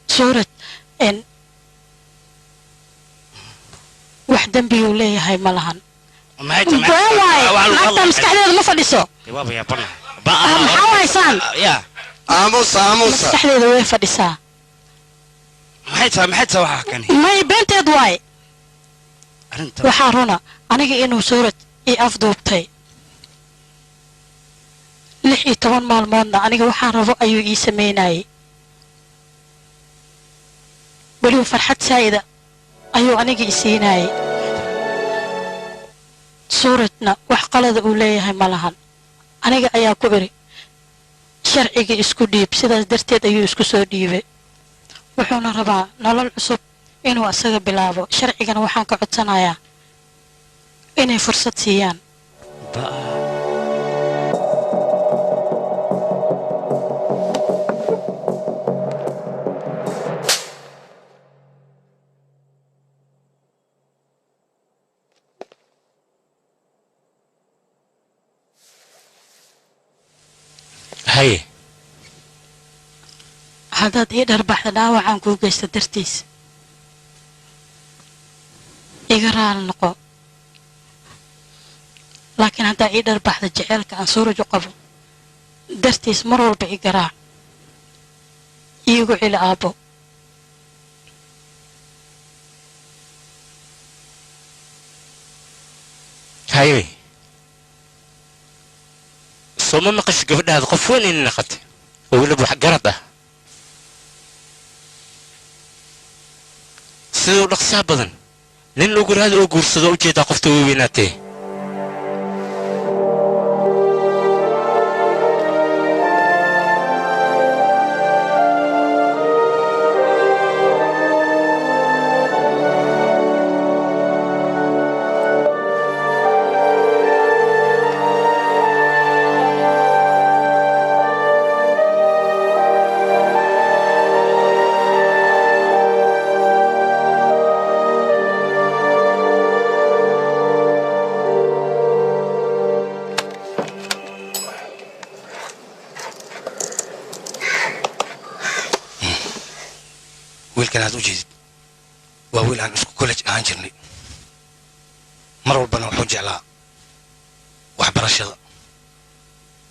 S6: suurad wax dembiyuu leeyahay ma lahan naagta maskaxdeeda ma fadhiso maxaa haysaan maskaxdeeda way fadhisaa may beenteed waay waxaa runa aniga inuu suurad ii afduubtay 16 maalmoodna aniga waxaan rabo ayuu ii samaynayay weliba farxad saa'ida ayuu aniga isiinayay suuradna wax qalada uu leeyahay ma lahan aniga ayaa ku iri sharciga isku dhiib sidaas darteed ayuu isku soo dhiibay wuxuuna rabaa nolol cusub inuu asaga bilaabo sharcigana waxaan ka codsanayaa inay fursad siiyaan
S4: haye
S6: haddaad ii dharbaxda dhaawacaan kuu geysta dartiis iga raali noqo laakiin haddaa ii dharbaxda jeceelka aan suuraj u qabo dartiis mar walba i garaac iigu celi aabbo
S4: haye sooma maqasho gabadhaada qof weyn inay naqatay oo weliba wax garad ah siduu dhaqsaa badan nin uguraada oo guursado ujeedaa qofta way weynaatee
S2: wiilkan aad u jeedid waa wiil aan isku college ahaan jirnay mar walbana wuxuu jeclaa waxbarashada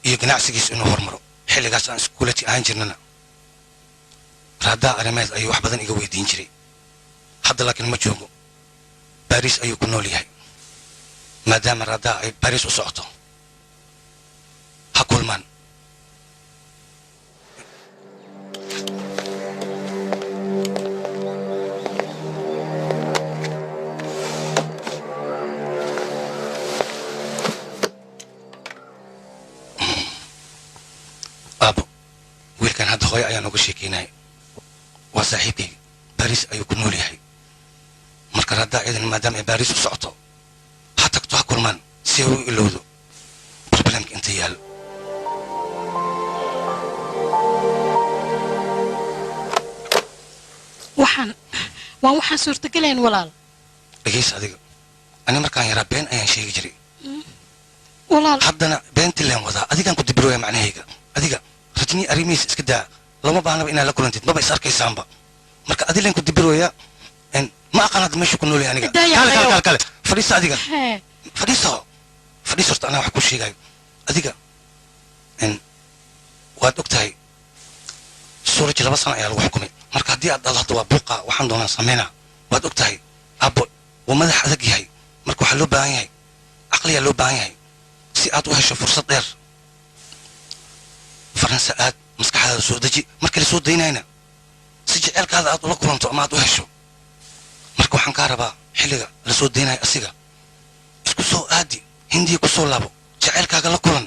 S2: iyo ganacsigiisa inuu hormaro xilligaas aan isku college ahaan jirnana raaddaa arrimeed ayuu wax badan iga weydiin jiray hadda laakiin ma joogo baariis ayuu ku nool yahay maadaama raaddaa ay baariis u socoto ha kulmaan aabo wiilkan hadda hooyo ayaan uga sheekeynaya waa saaxiibkayga baariis ayuu ku nool yahay marka raaddaa ciidan maadaama ay baariis u socoto ha tagto ha kulmaan si ay u ilowdo problemka inta yaalo
S6: waxaan suurtagalayn walaal
S2: dhegaysa adiga ani markaan yaraa been ayaan sheegi jiray
S6: walaal
S2: haddana beentii leen wadaa adigaan ku dibirooya macnahayga adiga rajni arrimihiisa iska daa lama baahnaba inaad la kulantid maba is arkaysaanba marka adi leen ku dibirooya ma aqaan hadda meesha ku noolay aniga kale fadhiisa adiga fadhiisa horta anaa wax ku sheegayo adiga waad og tahay suuraj 2 sano ayaa lagu xukumay marka haddii aad dhalato waa buuqa waxaan doonaa sameynaa waad og tahay aabbo waa madax adag yahay marka waxaa loo baahan yahay caqliyaa loo baahan yahay si aad u hesho fursad dheer faransa aad maskaxdaada soo deji marka la soo daynayna si jecelkaada aad ula kulanto ama aad u hesho marka waxaan kaa rabaa xilliga la soo daynayo asiga isku soo aadi hindiya ku soo laabo jecelkaaga la kulan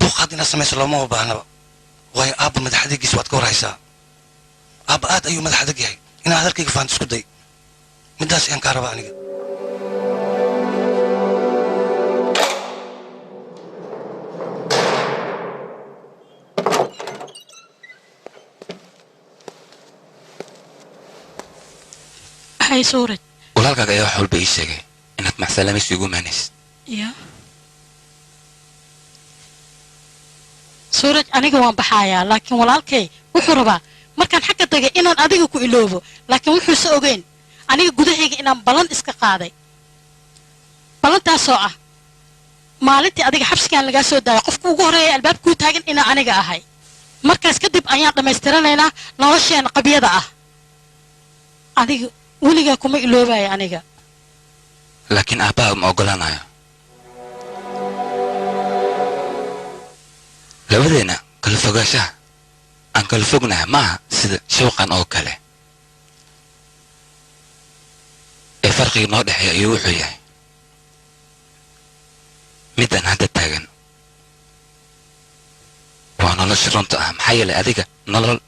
S2: buuqaad inaad samayso looma baahnaba waayo aabba madax adeegiisa waad ka warhaysaa aabba aad ayuu madax adag yahay inaad hadalkayga fahanto isku day middaas ayaan kaa rabaa aniga
S6: hay suuraj
S4: walaalkaaga ayaa wax walba ii sheegay inaad maxsalamaysi ugu maanaysid
S6: ya suuraj aniga waan baxayaa laakiin walaalkay wuxuu rabaa markaan xagga tagay inaan adiga ku iloobo laakiin wuxuuse ogeyn aniga gudahayga inaan ballan iska qaaday ballantaasoo ah maalintii adiga xabsigaan lagaa soo daayay qofka ugu horreeya albaabkuu taagan inaan aniga ahay markaas kadib ayaan dhammaystiranaynaa nolosheena qabyada ah adiga weligaa kuma iloobayo aniga
S4: laakiin aabbaha ma oggolaanayo labadeena kala fogaashaha aan kala fognahay maaha sida shawqan oo kale ee farqiga noo dhexeeya ayuu wuxuu yahay midaan hadda taagan waa nolosha runta ah maxaa yeelay adiga nolol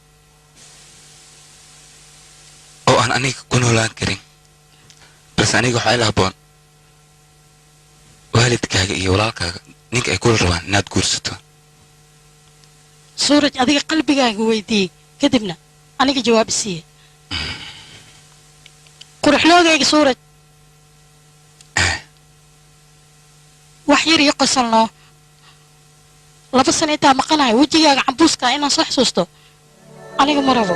S4: oo aan aniga ku noolaan karin balse aniga waxaa ila habboon waalidkaaga iyo walaalkaaga ninka ay kula rabaan inaad guursato
S6: suuraj adiga qalbigaaga weydiiyey kadibna aniga jawaab isiiye quruxloogayga suuraj wax yar iyo qosalnoo 2 sano intaa maqanahay wejigaaga cambuuska inaan soo xasuusto aniga ma rabo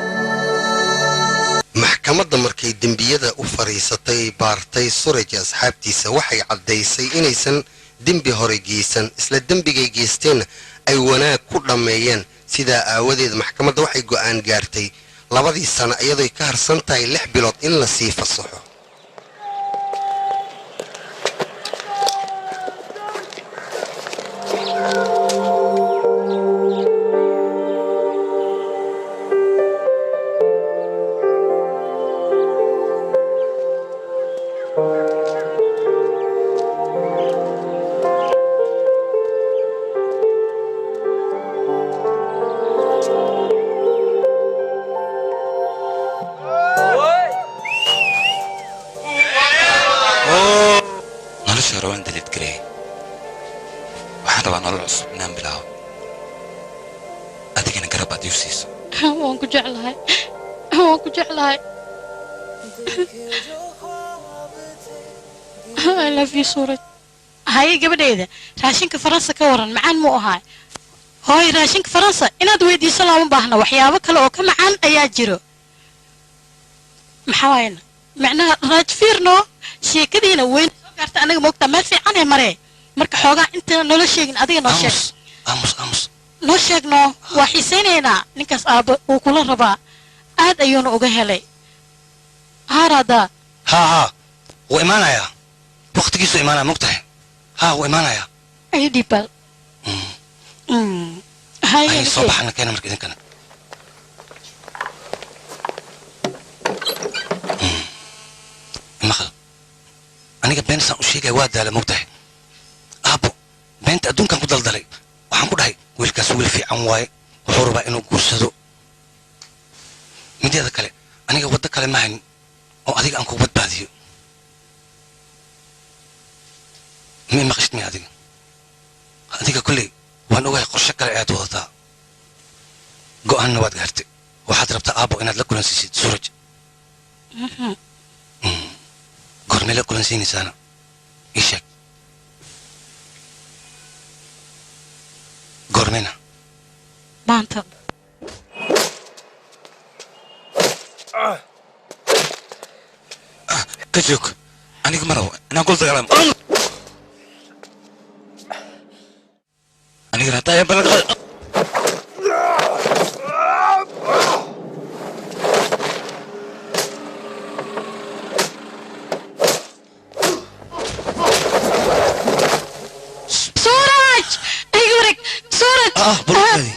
S3: maxkamadda markay dembiyada u fariisatay baartay suraj asxaabtiisa waxay caddaysay inaysan dembi hore geysan isla dembigay geysteenna ay wanaag ku dhammeeyeen sidaa aawadeed maxkamadda waxay go'aan gaartay 2 sano iyadoo ka harsan tahay 6 bilood in la sii fasaxo
S6: I love you suuraj haye gabadheeda raashinka faransa ka waran macaan muu ahaa hooy raashinka faransa inaad weydiiso lama baahna waxyaabo kale oo ka macaan ayaa jiro maxaa waayna macnaha raajfiirno sheekadiina weyn soo gaarta anaga moogtaa meel fiican ee maree marka xoogaa inta nolo sheegin adiga noo sheeg
S2: aamus
S6: noo sheegno waa xiisaynaynaa ninkaas aabbo uu kula rabaa aad ayuuna uga helay haaraada
S2: ها وإيمانيا وقت جيسو إيمانيا مقتحي ها وإيمانيا
S6: أي ديبال هاي
S2: أي صباح أنا كان مركزين كنا المخل أنا جاب بين سان وشيء جواد على مقتحي أبو بنت أدون كان كدل دلي وحن كده ويلكسول في عنواي وحربة إنه قرصدو مدي هذا كله أنا جاب وده كله معين oo adiga aan ku badbaadiyo ma maqashid adiga kulli waan ogahay qorshe kale aad wadataa go'aanna waad gaartay waxaad rabtaa aabbo inaad la kulansiisid suraj goormee la kulansiinaysaana ii sheeg
S4: كجوك أنا مرة أنا قلت كلام أنا قلت يا بلد
S6: سورج ايورك سورج
S3: بركدي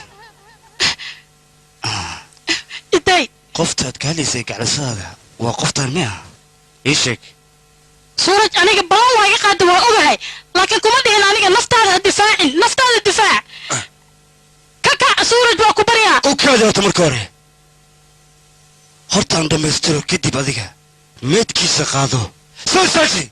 S6: إداي
S3: قفتها كاليسي على ساقة وقفتها المياه إيشك
S6: سورج أنا قبلان واقع قاعد وأوعي لكن كم دي أنا نفط هذا الدفاع نفط هذا الدفاع كاكا سورج وكبريا
S3: وكذا تمركوري هرتان دمسترو كدي بديك ميت كيس قادو سوساشي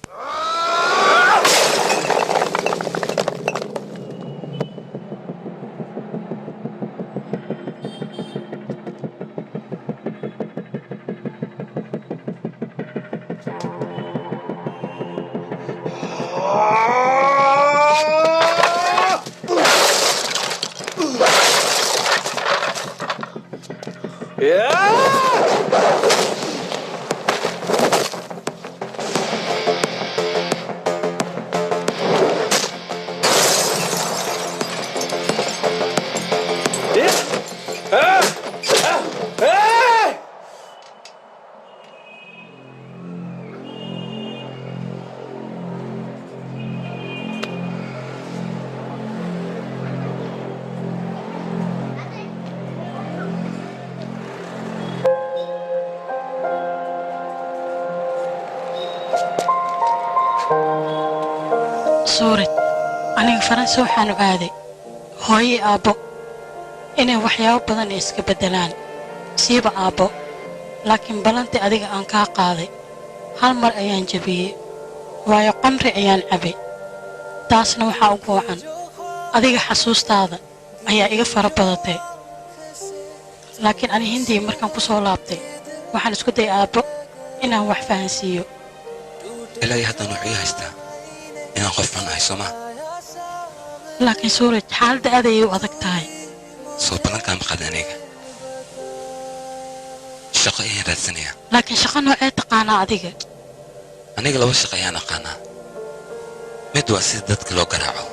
S6: سورج أنا فرنسا وحانو عادي هوي أبو إنه وحياو بدن إسك بدلان سيب أبو لكن بلانتي أديك أنكا قاضي هالمر أيان جبيه وايو قمري أيان عبي تاسنا وحا أقوعان أديك حسوس تاذا أيا إيغا فربضتي لكن أنا هندي مركان كسو لابتي وحان اسكو دي أبو إنه وحفان سيو
S4: إلهي هذا نوعية هستا إنا قفنا هاي سما
S6: لكن سورج حال هذا يو أدكتاي
S4: صوب بلان كان مقادانيك شقا إيه رادسانيا
S6: لكن شقا نوعي تقانا أديك
S4: أنيق لو شقا إيانا قانا مد واسيد دادك لو قرعو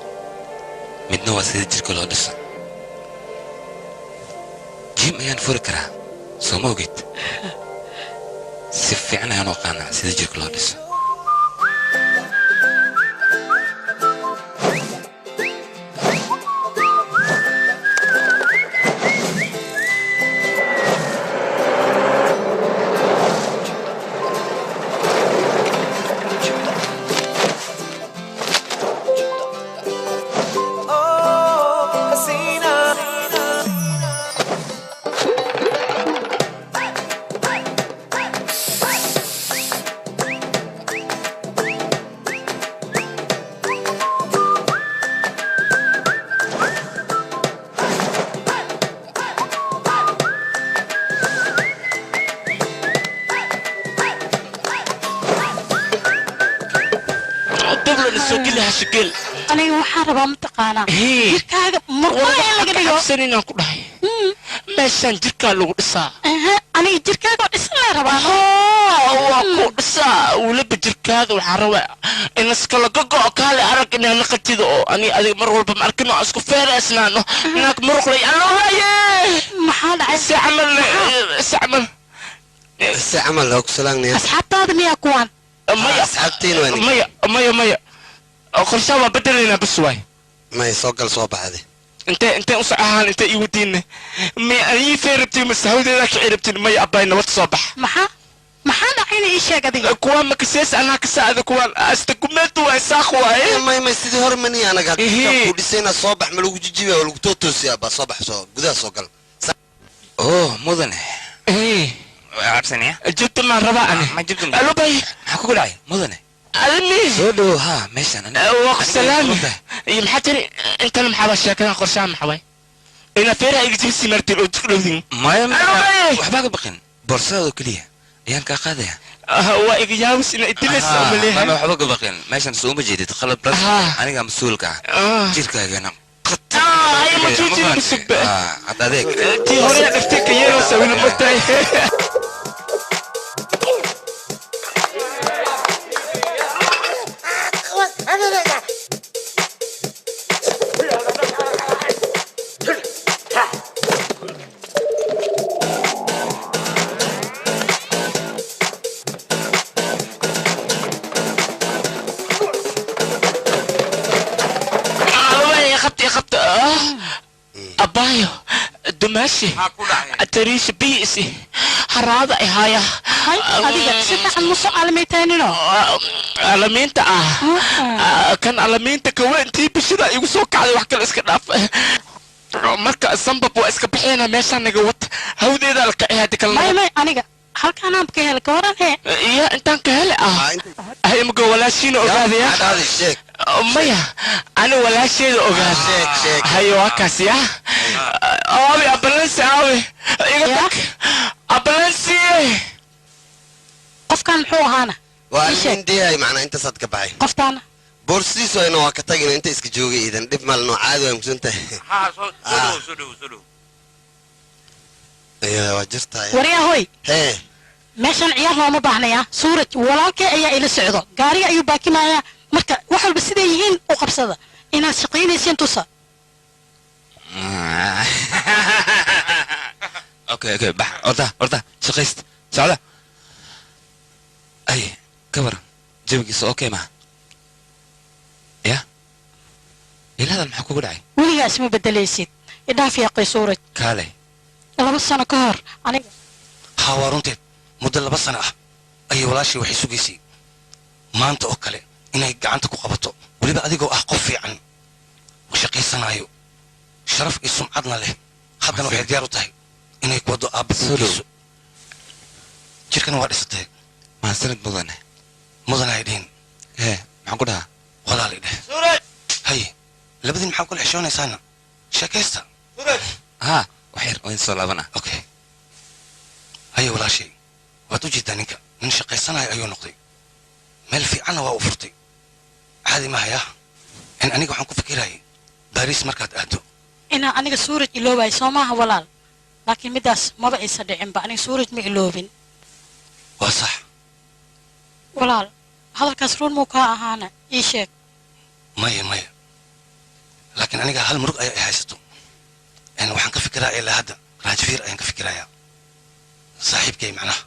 S4: مدنا واسيد جيرك لو دسا جيم أيان فوركرا سو موجد سيفي عنا يانو قانا سيد جيرك لو دسا
S1: شكل
S6: أنا وحارب متقانا جركاga murqaa laga dhigo
S1: sanina ku dhahay meeshan jirka lagu dhisaa
S6: aniga jirkaaga dhisan la rabaa
S1: waa ku dhisaa waliba jirkaada waxa rabaa in iska laga go'o kale arag inaan la qatido oo ani adiga mar walba ma arkino isku feereysnaano inaad muruqlay allahaye
S6: maxaa dhacay
S3: si camal loo salaanaya
S6: asxaabtaada miyaa kuwan
S1: maya
S3: asxaabtiin wani
S1: maya qorshaha waa bedelayna bas waay
S3: may soo gal soo baxday
S1: انت اصعهان انت يودين مي اي فيربتي مسهودة كعربتين مي اباينا وتصبح
S6: maxaa dhacayna ii sheeg adiga
S1: kuwa ma kasees anaa ka saacada kuwa astagumeedu waa saaqwaay
S3: may sidii hore mani anaga ku dhisayna soo bax ma lagu jijiba oo lagu toosiyaa ba soo bax soo gudaha soo gal
S4: mudane absaniya
S1: jibta ma rabaa ani
S4: ma jibta
S1: alo bay
S4: maxaa ku dhacay mudane
S1: adni
S4: soo dhow ha meeshan
S1: waa salaam maxaa tiri inta maxaa sheekada qorshaha maxay ina feera ay jibsi martay oo tukudowdin
S4: maya waxba ka baqin borsado kaliya ayaan ka qaadaya
S1: waa iga yaabis ina idlis
S4: ma waxba ka baqin meeshan soo ma jeedid qalab bas aniga mas'uulka jirkaagana
S1: ay ma joojin bisubba
S4: hada adeeg
S1: tii hore dhaftay ka yeelo sawil matay أبايو دماشي تريش بيسي هرادا إهايا
S6: هاي أديك سبع النص علميتينو
S1: علمينتا كان علمينتا كوانتي بشدا يوسوك على وحكا الاسكداف marka sanbab waa iska bixina meesha naga wad hawdeeda alka ahadi kala
S6: may aniga halkaan aan ka helay ka waran he
S1: iya intaan ka helay ay ma go walaashiina ogaadaya maya ana walaasheeda ogaadaya hayo wakaas ya abi abalansi abi iga tak abalansi
S6: qofkan muxuu ahaana
S3: waa indiyay macna inta sad ka baxay
S6: qoftaana
S3: boorsiiso inuu waa ka tagin inta iska joogay idan dib mal noo caadi way musantahay
S8: soo
S3: ayaa wajirtaa
S6: wariya hoy
S3: hee
S6: meeshan ciyaar looma baahnaya suuraj walaalkay ayaa ila socdo gaariga ayuu baakimayaa marka wax walba siday yihiin u qabsada inaad shaqaynaysiin tusa
S4: okay bax orda shaqayst socda ay kabar jawigiisa okay ma ya ilaada maxaa kugu dhacay
S6: weligaas ma bedelaysid idhaaf yaaqay suuraj
S4: kaale
S6: 2 sano ka hor aniga
S2: hawarunteed muddo 2 sano ah ayay walaashii waxay sugaysay maanta oo kale inay gacanta ku qabato waliba adigoo ah qof fiican oo shaqaysanayo sharaf iyo sumcadna leh haddana waxay diyaar u tahay inay ku wado aabbihiisu jirkana waa dhisatay
S4: maasanid
S2: mudane ay dhihin
S4: maxaan ku dhahaa
S2: walaal idheh haye labadii maxaa kula xishoonaysaan sheekaysta
S4: ha waxyar oo insoo laabana
S2: okay haye walaashay waad u jeedaa ninka nin shaqaysanayo ayuu noqday meel fiicanna waa u furtay caadi ma haya in aniga waxaan ku fikirayay baariis markaad aado
S6: ina aniga suuraj iloobay Soomaha walaal laakiin midaas maba aysa dhicin ba aniga suuraj ma iloobin
S2: waa sax
S6: walaal hadalkaas run muu ka ahaana ii sheeg
S2: maya laakiin aniga hal murug ayaa haysato in waxaan ka fikirayaa ilaa hadda raajfiir ayaan ka fikirayaa saaxiibkay macnaha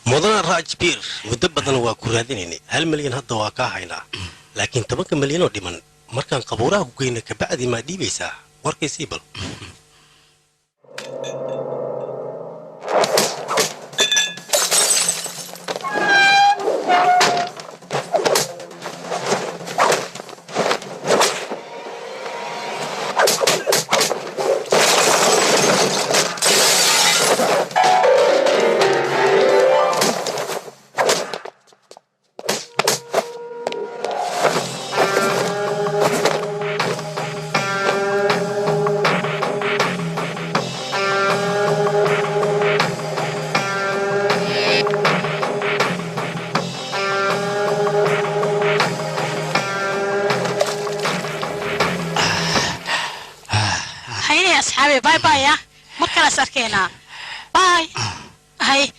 S11: mudana raajbiir muddo badan waa ku raadinaynay 1 milyan hadda waa ka haynaa laakiin 10 milyan oo dhiman markaan qabuuraha ku geeyna ka bacdi ma dhiibaysaa warkaysii bal
S6: باي باي يا مركز سركينا باي هاي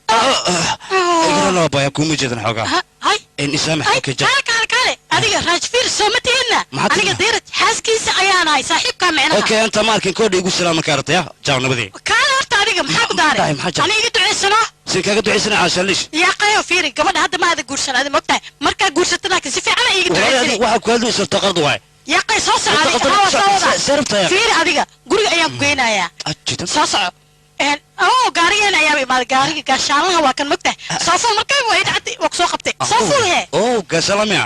S5: اقرا له باي كومي جدن حوغا
S6: هاي
S5: ان اسامح حكي جد
S6: كالي adiga raajfiir soomatiina aniga deerad xaaskiisa ayaan ahay saaxiibka macnaha
S5: okay anta markin koodhi igu salaam kaartay jawnabadi
S6: kaan horta adiga maxaa ku daaray aniga duceysano
S5: si kaga duceysana aashalish
S6: yaa qayo fiiri gabadha hadda ma aad guursan aad mogtahay marka guursatana si fiican ay iga duceysay
S5: waxa ku hadlu isoo taqad waay
S6: yaa qay soo socday fiiri adiga guriga ayaan geynayaa soo soco gaarigeena ayaa imaad gaariga gaashaalaha waa kan mogtahay saafo markay way dhacday waa soo qabtay saafo he
S5: gaashalamia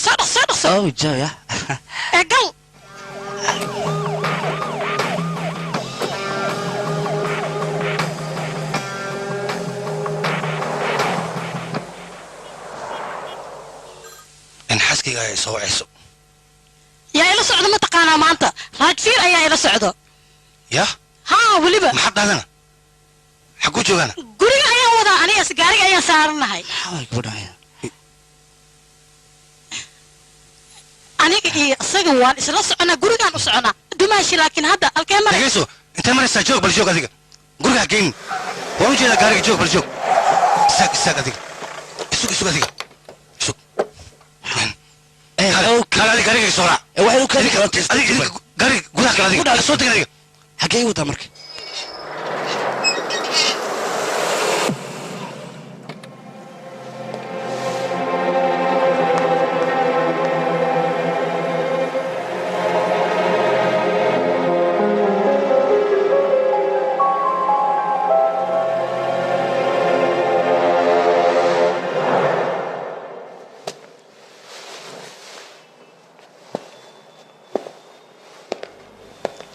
S6: soo dhaqso
S5: jaya
S6: gal
S2: xaaskayga ay soo wacayso
S6: yaa ila socdo ma taqaanaa maanta raajfiir ayaa ila socdo
S2: yah
S6: haa weliba
S2: maxaad dhahdana xaguu joogaana
S6: guriga ayaan wadaa anigas gaariga ayaan saaranahay aniga iyo isaga waan isla soconaa gurigaan u soconaa dumaashi laakiin hadda halkee maray
S2: dhegayso intee maraysaa joog bal joog adiga guriga geyn waan u jeedaa gaariga joog bal joog isaag adiga isug adiga isug kalaadi gaariga soo raac
S5: waxay u kala
S2: adiga gaariga gudaha kala adiga soo tag adiga
S5: xagee wadaa marka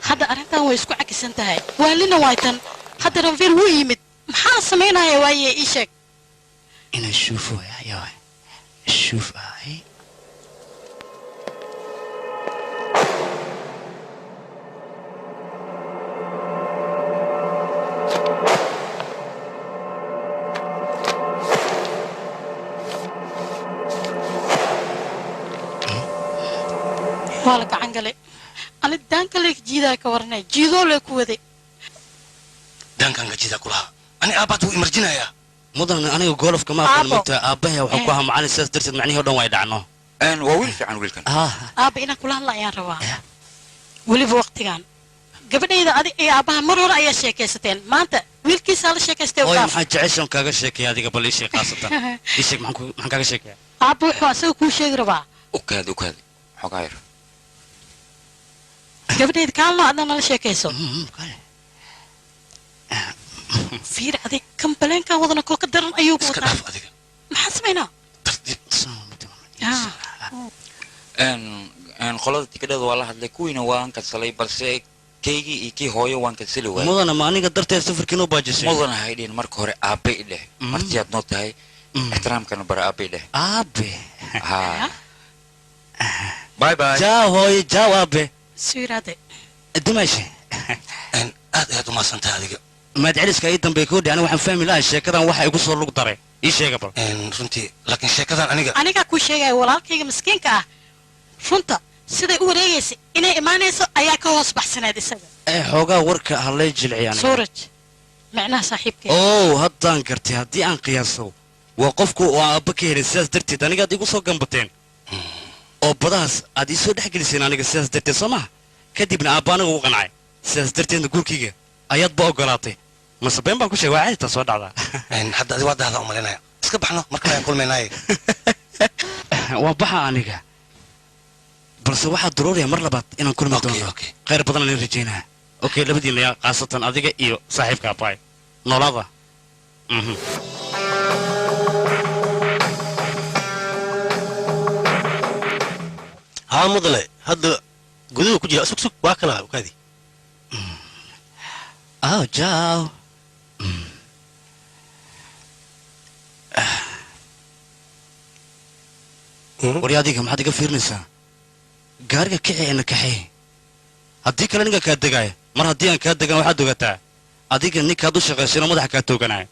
S6: hadda arrintan way isku cakisan tahay waalina waaytan hadda ranfeel wuu yimid maxaa samaynaya waaye ii sheeg
S5: inaan shuufo ayaa shuuf ahay
S6: waa la gacan galay ani daanka leeg jiidaa ka waranay jiidoo lee ku waday
S2: daankaan gajidaa ku lahaa ani aabbaad wuu imarjinayaa
S5: mudan aniga golofka ma aqoon mugta aabbahay waxaan ku ahaa macalin sidaas darteed macnihii o dhan way dhacno
S8: waa wiil fiican wiilkan
S6: aabba inaan kula hadla ayaan rabaa weliba waqtigan gabadhayda adig iyo aabbaha mar hore ayaa sheekaysateen maanta wiilkiisaa la sheekaystay
S5: ooy maxaa jeceshan kaaga sheekaya adiga bal ii sheeg khaasatan ii sheeg maxaan kaaga sheekaya
S6: aabba wuxuu asaga kuu sheegi rabaa
S8: ukaadi xogaa yar
S6: gabadhayda kaalno adna nala sheekayso fiir adig kambaleenkan wadana kolka daran ayuu
S2: iska dhaaf adiga
S6: maxaa samaynaa
S8: qolada tikadhada waa la hadlay kuwiina waan kansalay balse kaygii iyo kii hooyo waan kansali waayay
S5: mudana ma aniga darteed safarkiin u baajisay
S8: mudana haydhin marka hore aabe i dheh martiyaad noo tahay ixtiraamkana bara aabe i dheh
S5: aabe
S8: bye bye
S5: jaa hooyo jaa aabe
S6: siiraade
S5: dumaashe
S2: aad ayaad u maasantahay adiga
S5: maadceliska ii dambe koodhi aniga waxaan fahmi lahaa sheekadan waxa igu soo lug daray ii sheega bal
S2: runtii laakiin sheekadan
S6: anigaa kuu sheegaya walaalkayga miskiinka ah runta siday u wareegaysay inay imaanayso ayaa ka hoos baxsaneed isaga
S5: xoogaa warka halay jilciyaan
S6: suuraj macnaha saaxiibkeeda
S5: haddaan gartay haddii aan qiyaaso waa qofku oo aabba ka helin sidaas darteed anigaad igu soo gambateen oo badahaas aad ii soo dhex geliseen aniga sidaas darteed soo maha kadibna aabba aniga ugu qancay sidaas darteedna guurkayga ayaad ba ogolaatay mase been baan ku sheegay waa caaditaa soo dhacdaa
S2: hadda adi waa dahda umalinaya iska baxno markale aan kulmaynaaye
S5: waa baxa aniga balse waxaa daruuraya mar labaad inaan kulmi doono khayr badan aan rajaynaa okay labadiina yaa khaasatan adiga iyo saaxiibka abaay noolaada
S11: haa mudane hadda guduhu ku jira sug waa kana ukaadi
S5: jaaw wari adiga maxaad iga fiirinaysaa gaariga kici eena kaxee haddii kale ninka kaa degaaya mar haddii aan kaa degan waxaad ogataa adiga ninkaad u shaqaysayno madaxa kaa tooganaya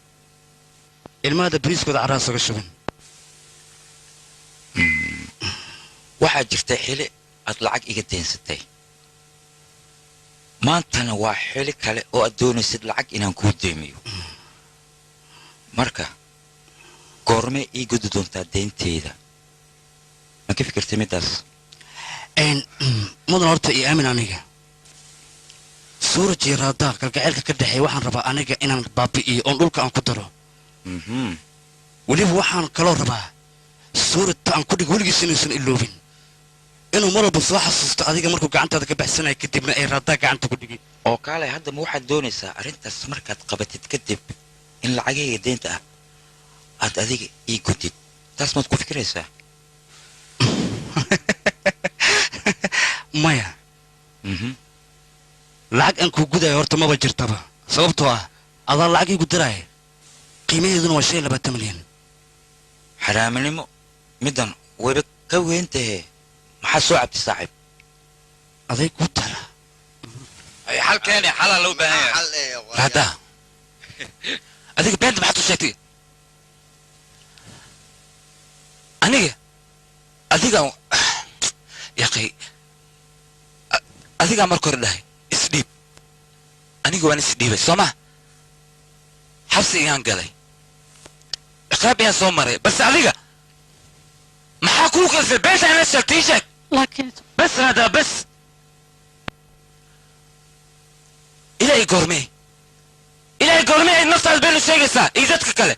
S5: ilmahada bariiskooda caraasaga shuban
S8: waxaa jirta xili aad lacag iga deensatay maantana waa xili kale oo aad doonaysid lacag inaan kuu deemiyo marka goormee ii gudi doontaa deynteeda ma ka fikirtay middaas
S5: mudan horta io aamin aniga suuraj iyo raadaa kalgaceylka ka dhexeey waxaan rabaa aniga inaan baabi'iyo oon dhulka aan ku daro weliba waxaan kaloo rabaa suuradta aan ku dhig weligiis inaysan iloobin inuu mar walba soo xasuusto adiga markuu gacantaada ka baxsanaya kadibna ay raadaa gacanta ku dhigin
S8: oo kaale hadda ma waxaad doonaysaa arrintaas markaad qabatid kadib in lacagayga deynta ah aad adiga ii gudid taas maad ku fikiraysaa
S5: maya lacag aan kuu gudayo horta maba jirtaba sababtoo ah adaa lacag ii gudaraaya qiimaheeduna waa 25 milyan
S8: xaraaminimo middan wayba كوينته ما حسوا عبد صاحب
S5: أذيك وترى
S4: أي حل كان حل لو بهاي
S3: حل ايه
S4: هذا أذيك بنت ما حطوا شيء أنا أذيك يا أخي أذيك أمر كورده إسديب أنا جوان إسديب سما حبسي يان قلي إقرب يا سومري بس أذيك ما حكوك في البيت أنا سلتيشك
S6: لكن
S4: بس هذا بس إلى يقرمي النفط البين الشيء سا إيزتك كله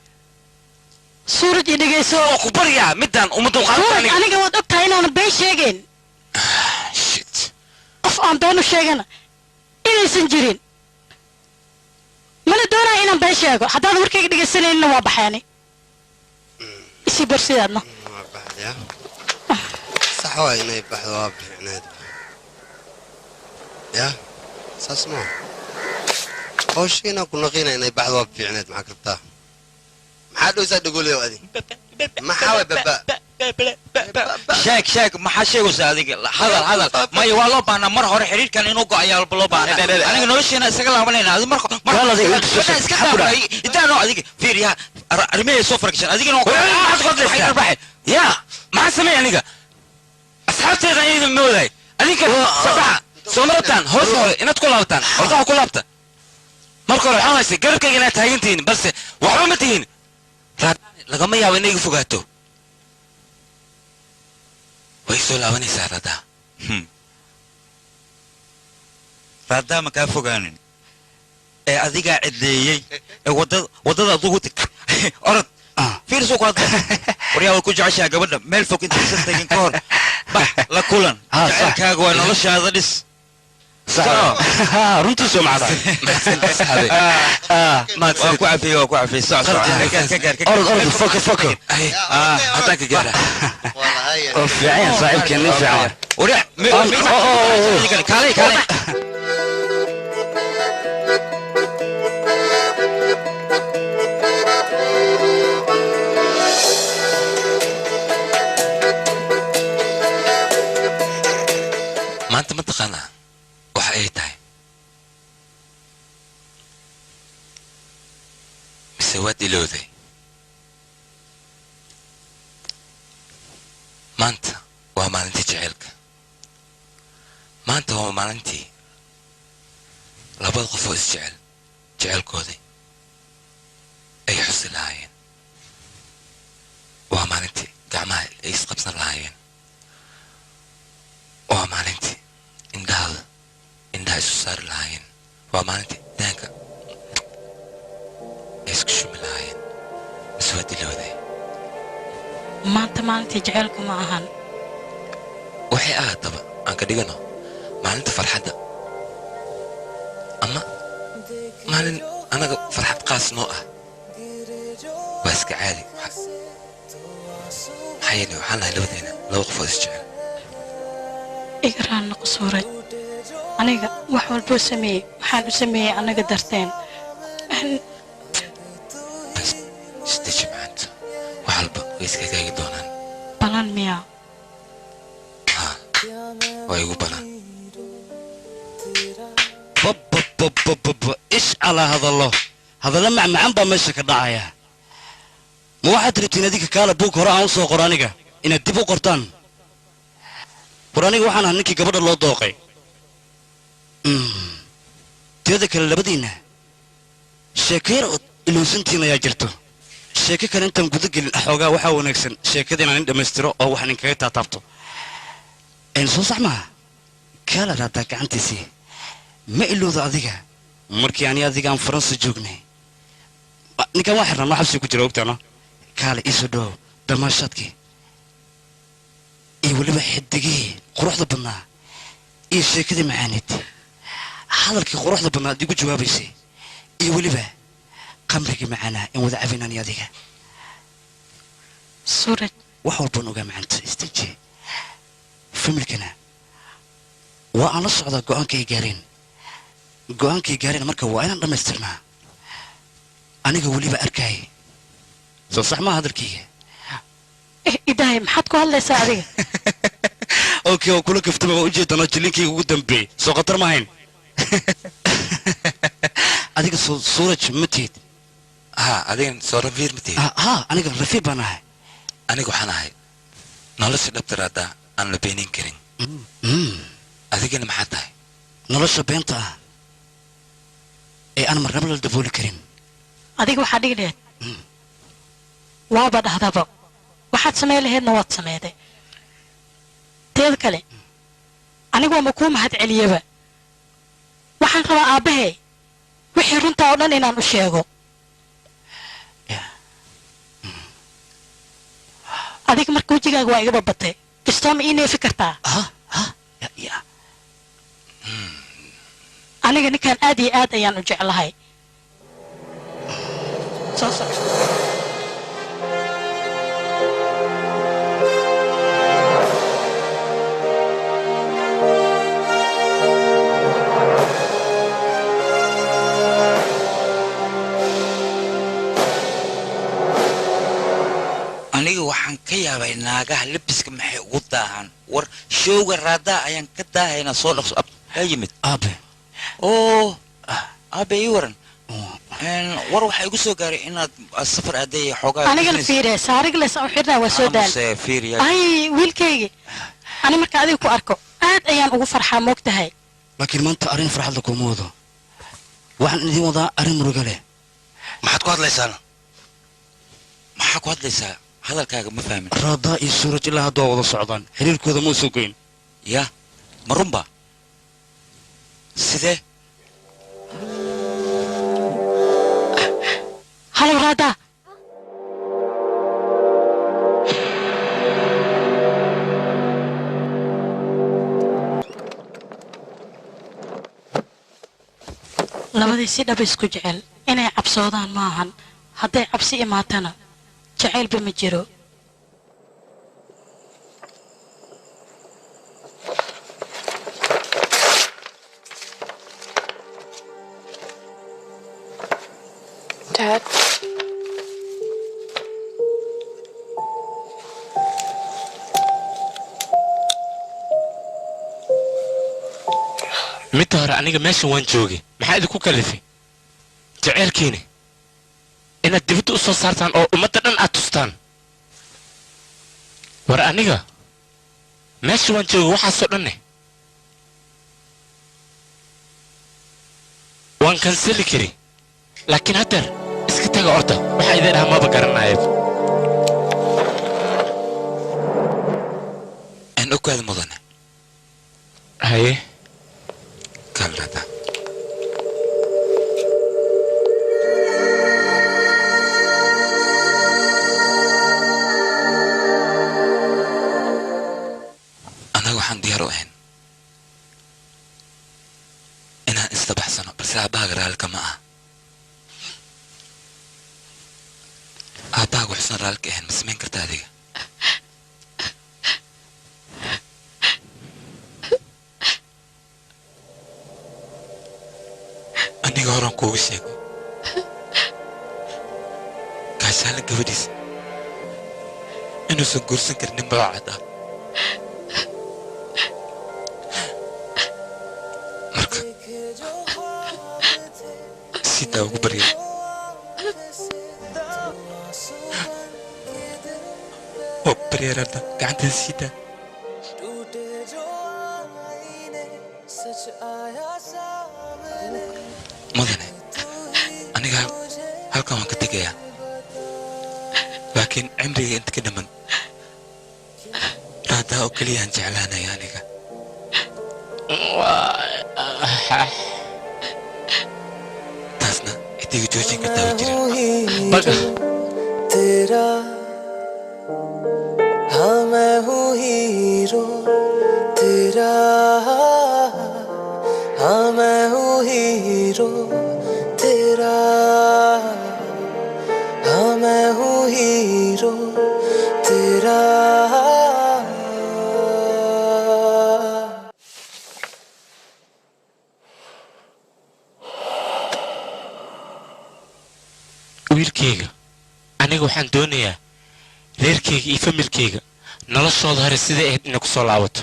S6: suurad ii dhegayso
S4: ku baryaa midaan umadu
S6: suurad aniga waad ogtahay inaan been sheegeen
S4: shit
S6: qof aan been u sheegana inaysan jirin mana doonaa inaan been sheego haddaad warkayga dhegaysanayninna waa baxaani isii barsidaadna
S3: صح واي اني بحث واضح عناد يا اسمع خوشينا كنا قينا اني بحث واضح في عناد معك ربطاه ما حد يصدق لي هذه ما حاول بابا
S8: شاك ما حشي وسادك هذا ما يوالو بانا مر هور حرير كان انو قايا بلو بانا انا نولشينا اسغ لابنينا هذا مر
S5: والله دي
S8: اسك دابا انت نو اديك فيريا ارمي سوفر كشن اديك نو
S4: يا ما سمي aniga asxaabteeda idin mooday adinka sabaxa soomarataan hoos hore inaad ku laabtaan horta ku laabta marka hore waxaan haysay garabkayga inaad taagantihiin balse waxba ma tihiin lagama yaabo inay iga fogaato way soo laabanaysaa radaa
S8: radaa ma kaa fogaanin ee adigaa cidleeyey ee wadada adugu orod fiirso ku hadla waryaa ku jeceshaa gabadha meel fog intaysan tagin ka hor bax la kulan jacaylkaaga waa noloshaada dhis
S5: runtii soo macdaa
S8: waa ku cafiyey
S5: orod foko
S4: haddaan ka gaara
S5: oo fiican saaxiibkeen nin fiican
S8: waryaa kaalay
S4: maanta ma taqaanaa waxa ay tahay mise waad ilowday maanta waa maalintii jaceylka maanta waa maalintii labada qof oo isjecel jecelkoodii ay xusi lahaayeen waa maalintii gacmaha ay isqabsan lahaayeen waa maalintii indhaha isu saari lahaayeen waa maalintii daanka ay isku shumi lahaayeen mise waa dilowday
S6: maanta maalintii jaceylku ma ahan
S4: waxay ahaataba aan ka dhigano maalinta farxadda ama maalin anaga farxad qaas noo ah waa iska caadi maxaa yeele waxaan lahay labadeena laba qofood isjecel
S6: iga raan noqo suurad aniga wax walboo sameeyey waxaan u sameeyey annaga darteen
S4: bas isdeji maanta wax walba way iskagaagi doonaan
S6: balan miyaa
S4: haa waa igu balan
S5: ish calaa hadallo macmacaan baa meesha ka dhacaya ma waxaad rabtiin adinka kaala buug hore aan u soo qoro aniga inaad dib u qortaan war aniga waxaan ahaa ninkii gabadha loo dooqay teeda kale labadiinna sheeko yar ood ilowsantiin ayaa jirto sheeko kale intaan guda gelin xoogaa waxaa wanaagsan sheekada inaan in dhammaystiro oo waxaan inkaga taataabto soo sax maaha kaala raadaa gacantiisii ma ilowda adiga markii ani adiga aan faransa joognay ninkan waa xirnaa noo xabsi ku jira ogtaano kaale iisoo dhawow damaashaadkii iyo weliba xidigihii quruxda badnaa iyo sheekadii macaanid hadalkii quruxda badnaa ad igu jawaabaysay iyo weliba qamrigii macaanaa in wada cabaynaan iyo adiga
S6: suurad
S5: wax walbaan ogaa macanta istaji familkana waa aan la socdaa go-aankay gaareen marka waa inaan dhammaystirnaa aniga weliba arkay soo sax maa hadalkayga
S6: إداي محد كهلا يساعدك
S5: اوكي وكل كفت ما وجه دنا جلينكي ugu dambeey soo qatar ma hayn adiga suuraj matid
S4: adiga soo rafiir matid
S5: aniga rafiir baan ahay
S4: aniga waxaan ahay nolosha dhabtaraada aan la beenin karin adigana maxaa tahay
S5: nolosha beenta ah ee aan marnaba la dabooli karin
S6: adiga waxaa dhigi lahayd waaba dhahdaba waxaad samey lahaydna waad sameyday teed kale anigoo ma kuu mahad celiyaba waxaan rabaa aabbahay wixii runtaa oo dhan inaan u sheego adiga marka wejigaaga waa iga babatay kastoo ma ii neefi kartaa aniga ninkaan aad iyo aad ayaan u jeclahay soo soco
S8: aniga waxaan ka yaabay naagaha labiska maxay ugu daahan war showga raadaa ayaan ka daahayna soo dhaqso ka yimid
S5: aabe
S8: aabe ii waran war waxaa igu soo gaaray inaad safar aaday xoogaa
S6: anigana fiire saarigles aan xirnaa waa soo daan ay wiilkaygi ani marka adiga ku arko aad ayaan ugu farxaa moogtahay
S5: laakiin maanta arrin farxadda kuma wado waxaan idin wadaa arrin muruga leh
S2: maxaad ku hadlaysaan
S8: maxaa ku hadlaysaa hadalkaaga ma fahmin
S5: raadaa iyo suuraj ilaa hadda waa wada socdaan xiriirkooda ma soo goyn
S8: ya ma runba sidee
S6: halo raadaa labadii si dhab isku jecel inay cabsoodaan maahan hadday cabsi imaatana jacaylba ma jiro
S12: Dad.
S1: midda hore aniga meeshan waan joogay maxaa idinku kalifay jaceylkiini inaad dibadda u soo saartaan oo ummadda dhan aad tustaan war aniga meesha waan joogay waxaasoo dhanne waan kansali kari laakiin haddeer iska taga orda waxaa idin dhaha maba garanaayaba
S4: aan ogaada mudane
S1: haye
S4: kaldhada annaga waxaan diyaar u ahayn inaan isdabaxsano balse aabbahaaga raalka ma aha aabbahaaga waxuusan raalka ahayn ma samayn karta adiga aniga horaan kuugu sheegay gaashaala gabadhiisa inuusan guursan karnin baacad ah marka sidaa ugu baryay oo baryeerada gacantada siidaa mudane aniga halkan waan ka tegayaa laakiin cimriga inta ka dhiman raadaa oo keliyaan jeclaanaya aniga taasna cidiga joojin kartaa wa jirin
S9: तेरा हाँ मैं हूँ हीरो तेरा हाँ मैं हूँ हीरो तेरा हाँ मैं हूँ हीरो तेरा
S1: wiilkayga aniga waxaan doonayaa reerkayga iyo familkayga noloshooda hore siday ahayd inay ku soo laabato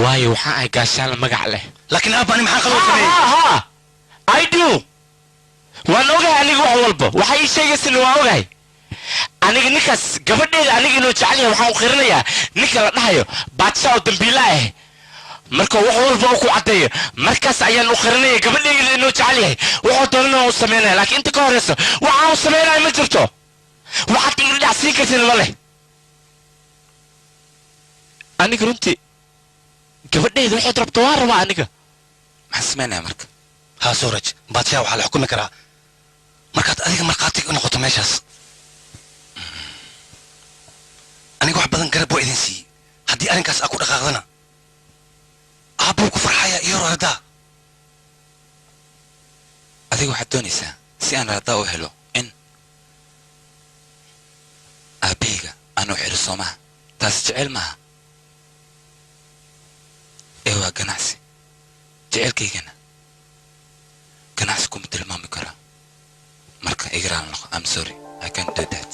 S1: waayo waxaan ahay gaashaanla magac leh
S2: laakiin aabbaani maxaa qaloo sameeyey
S1: I do waan ogahay aniga wax walba waxay ii sheegaysana waan ogahay aniga ninkaas gabadheeda aniga inuu jecel yahay waxaan u qirinayaa ninka la dhahayo baadshaa oo dambiila ah marka wax walba uu ku caddeeyo markaas ayaan u qirinaya gabadheeda inuu jecel yahay wuxuu doonana u sameynaya laakiin inta ka horeysa waxa uu sameynaya ma jirto waxaad iga dhacsiin kartin ma leh aniga runtii gabadheeda waxaad rabto waan rabaa aniga
S4: maxaa sameynaya marka
S2: ها سورج باتشا وحال حكومة كرا مركات أديك مرقاتك أنا قطع ماشاس أنا واحد بدن قرب وإذن سي هدي أنا كاس أكون أغاغنا أبوك فرحايا يورو هدا
S4: أديك واحد دونيسا سي أنا رضاو هلو إن أبيغا أنا وحرصو معها تاس جعل معها إيوا قناعسي جعل كيغنا ganacsigu ma tilmaami karaa marka igraan noqo I'm sorry I can't do that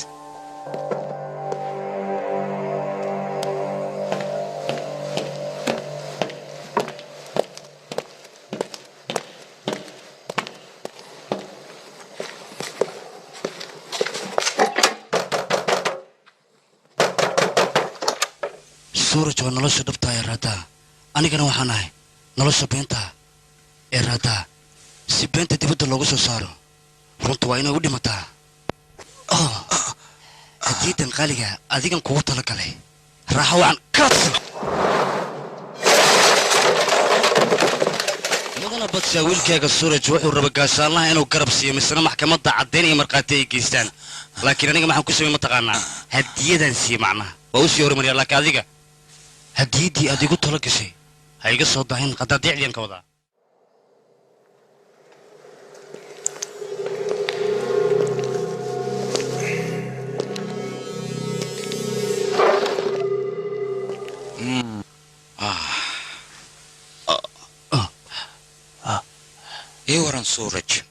S5: suuraj waa nolosha dhabtaa ee raadaa anigana waxaan ahay nolosha beenta ee raadaa si beenta dibadda loogu soo saaro runta waa inay u dhimataa hadiidan qaaliga adigan kugu talagalay raaxa wacan kaadsan mudana badshaa wiilkaaga suuraj wuxuu raba gaashaanlaha inuu garab siiyo misena maxkamadda caddayn iyo markhaati ay geystaan laakiin aniga maxaan ku samey mataqaanaa hadiyadan siiye macnaha waa u sii horumariya laakiin adiga hadiyaddii aad igu tala gashay ha iga soo daahin qadaadiicdiyan ka wadaa
S8: إيه ورن سورج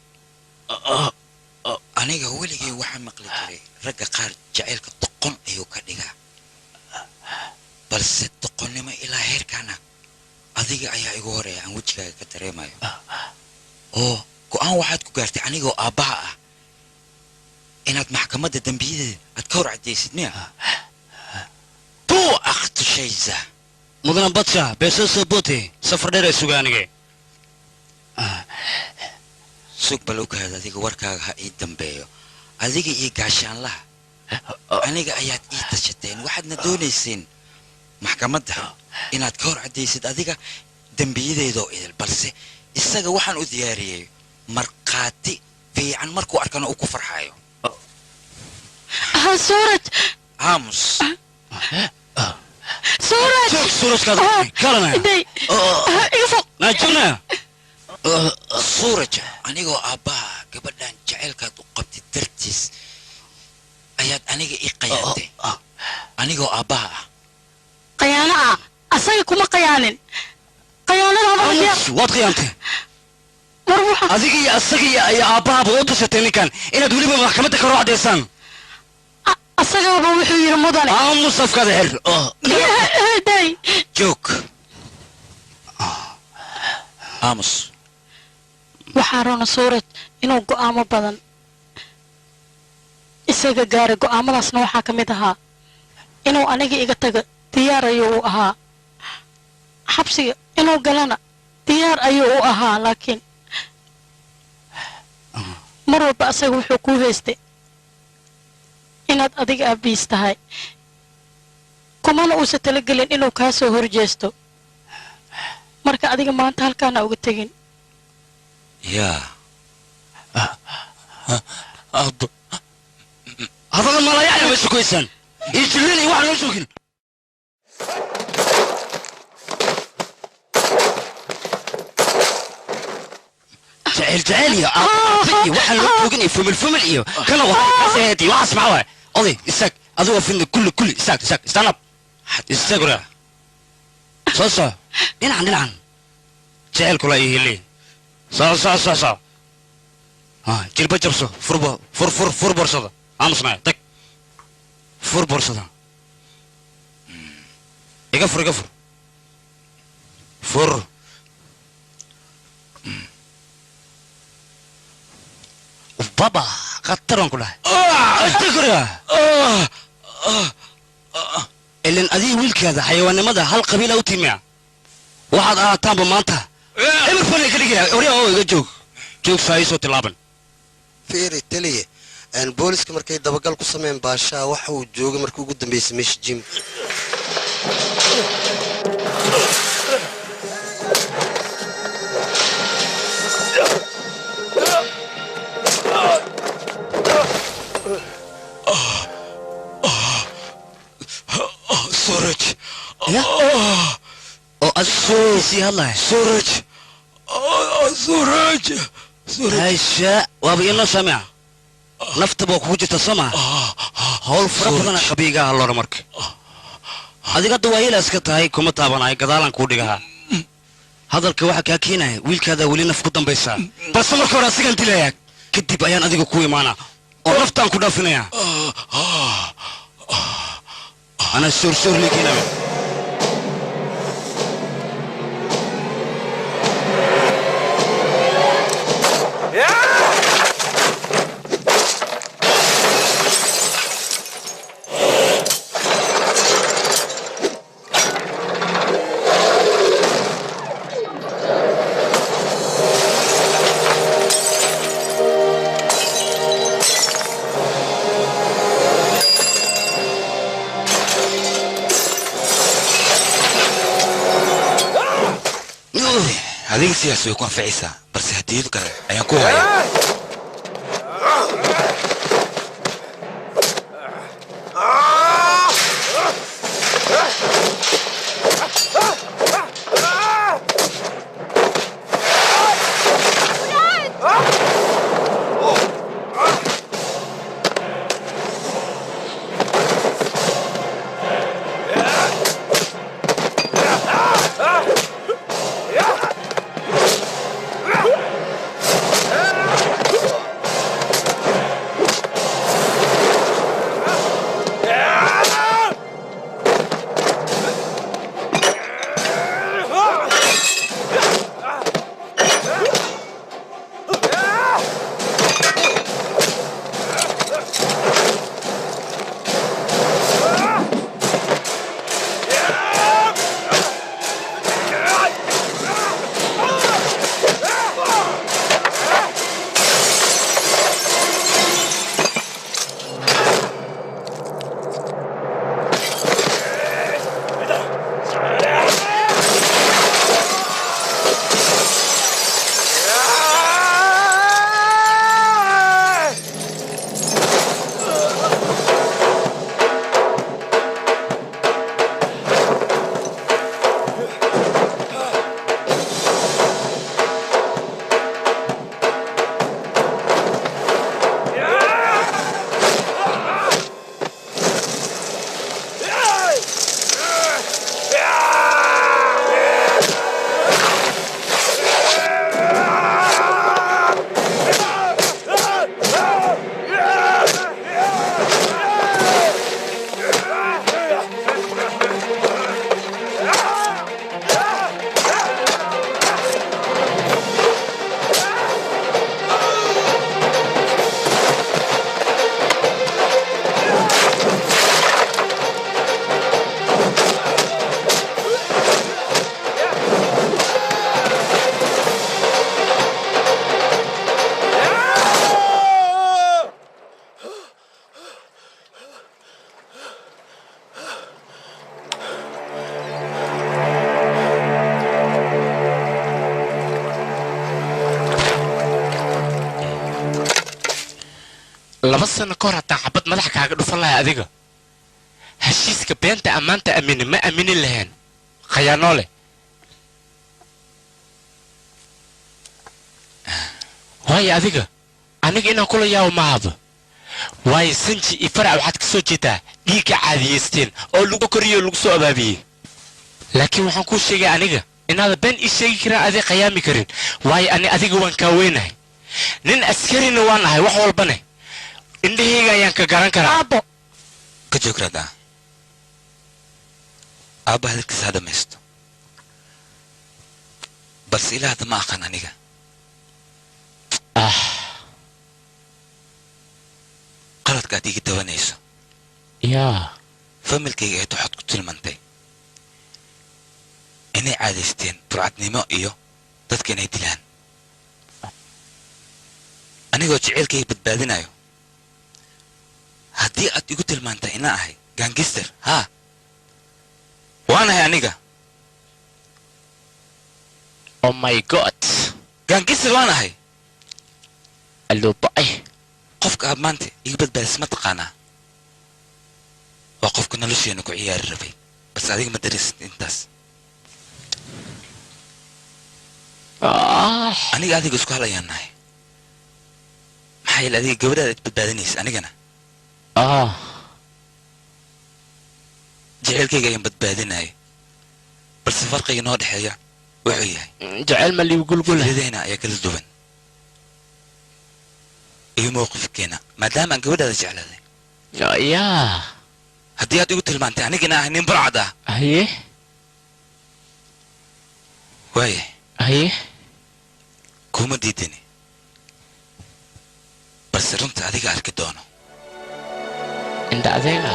S8: أنا قولي جي واحد مقلتري رجع قار جعلك تقن أيو كديها بس تقن لما إلى هير كنا أذيك أيها يقولي عن وجهك كتري مايو أوه كأن واحد كقارتي أنا جو أباء إنك محكمة الدنبية أتكور عدي سدنيا تو أخت شيء ذا
S5: مدن بطشا بيسوس بوتي سفر دير سوغانيجي
S8: سوق بلوك هذا ذيك وركا هاي دمبيو هذيك إيه قاشان له أنا قاعد إيه تشتين واحد ندوني سين محكمة ده إن أتكور عدي سد هذيك دمبيه ده يدو إذا بلسه السجا وحن أدياري مرقاتي في عن مركو أركانه أكو فرحايو
S6: سورج
S8: هامس
S6: سورج
S5: كذا كلامه
S6: يفوق
S5: نجمنا
S8: سورج أنا جو أبا قبل أن جعلك تقبض الترتيس أياد أنا إيه قيادتي أنا جو أبا
S6: قيانا أسيكم قيانين قيانا
S5: هذا وات قيانته
S6: مربوحة
S5: هذيك يا أسقي يا أبا بوتو ستني كان إن دولي بمحكمة كروع ديسان
S6: أسقي أبو وحي رمضان
S5: مصطفى كذا حلو
S6: داي
S8: جوك آمس
S6: waxaa roona suuraj inuu go'aamo badan isaga gaaray go'aamadaasna waxaa ka mid ahaa inuu aniga iga tago diyaar ayuu u ahaa xabsiga inuu galana diyaar ayuu u ahaa laakiin mar walba asaga wuxuu kuu haystay inaad adiga aabiis tahay kumana uusan talagelin inuu kaa soo horjeesto marka adiga maanta halkaana uga tegin
S8: يا
S5: أب هذا ما لا يعني بس كويسان يجلني واحد يشوكن تعال يا أبي واحد يشوكني فم إياه كنا واحد سيدي واحد اسمعوا أضي إساك أضو فين كل إساك استنى إساك ولا صوصة نلعن تعال كل إيه اللي صا ها جلبة جبسه فر برصة عم صنع تك fur borsada iga fur fur baba qataran ku dhahay astaghfirullah ilan adii wiilkaada xayawaanimada hal qabiil u timiya waxaad ahaataanba maanta eber fali ka dhigaya oriya oo iga joog saayso tilaaban
S3: fiiri taliye aan booliska markay dabagal ku sameeyeen baasha waxa uu joogay markii ugu dambeysay meesha jim
S5: سورج سي الله سورج هايشا وابينا سمع نفط بوكوجة السمع هول فربنا خبيجا الله رمرك هذه قد وايل اسكت هاي كم تابنا هاي قدالن كوديها هذا الكواحد كاكينا ويل كذا ولينا فقدم بيسا بس مرك راسك انت ليك كدي بيان اديك كوي معنا ونفتان كودا فينا أنا سور لك هنا هذه السياسة يكون في عيسى بس هديته كذا أيكون هيا
S1: laba sano ka hor hataa xabad madaxa kaaga dhufan lahaa adiga heshiiska beenta ammaanta amini ma aminin lahayn khayaano leh waayo adiga aniga inaan kula yaabo ma habo waayo sanji iyo farac waxaad ka soo jeedaa dhiigga caadiyeysteen oo lagu koriyo lagu soo abaabiyey laakiin waxaan kuu sheegay aniga inaada been ii sheegi karin adig qayaami karin waayo ani adiga waan kaa weynahay nin askarina waan ahay wax walbane indhahayga ayaan ka garan karaa
S6: aabo
S5: ka
S4: جوكرادا أبا هذا كيس هذا ميستو بس إلى هذا ما أخن أنيقا قلت قاعديك دوانيسو
S1: يا
S4: familkayga ay waxaad ku tilmaantay inay caadaysteen burcadnimo iyo dadka inay dilaan anigoo jaceylkayga badbaadinayo haddii aad igu tilmaantay inaan ahay gangister haa waanahay aniga
S1: oh my god
S4: gangister waanahay
S1: alluuba'ay
S4: qofka aad maanta iga badbaadis ma taqaanaa وقفك نلوشي انك عيار الربي بس هذيك ما درست انتاس انا قاعد اسكو هلا ياناي maxay adiga gabadha badbaadinaysa anigana jaceylkayga ayaan badbaadinaya balse farqiga noo dhexeeya wuxuu yahay
S1: jaceyl ma liigu gulgula
S4: filadayna ayaa kala duwan iyo mowqifkeena maadaama aan gabadhaada jeclaaday
S1: yaa
S4: haddii aad igu tilmaantay anigana ahay nin burcad ah
S1: haye
S4: waaye
S1: haye
S4: kuma diidani balse runta adiga arki doono
S1: inta adeega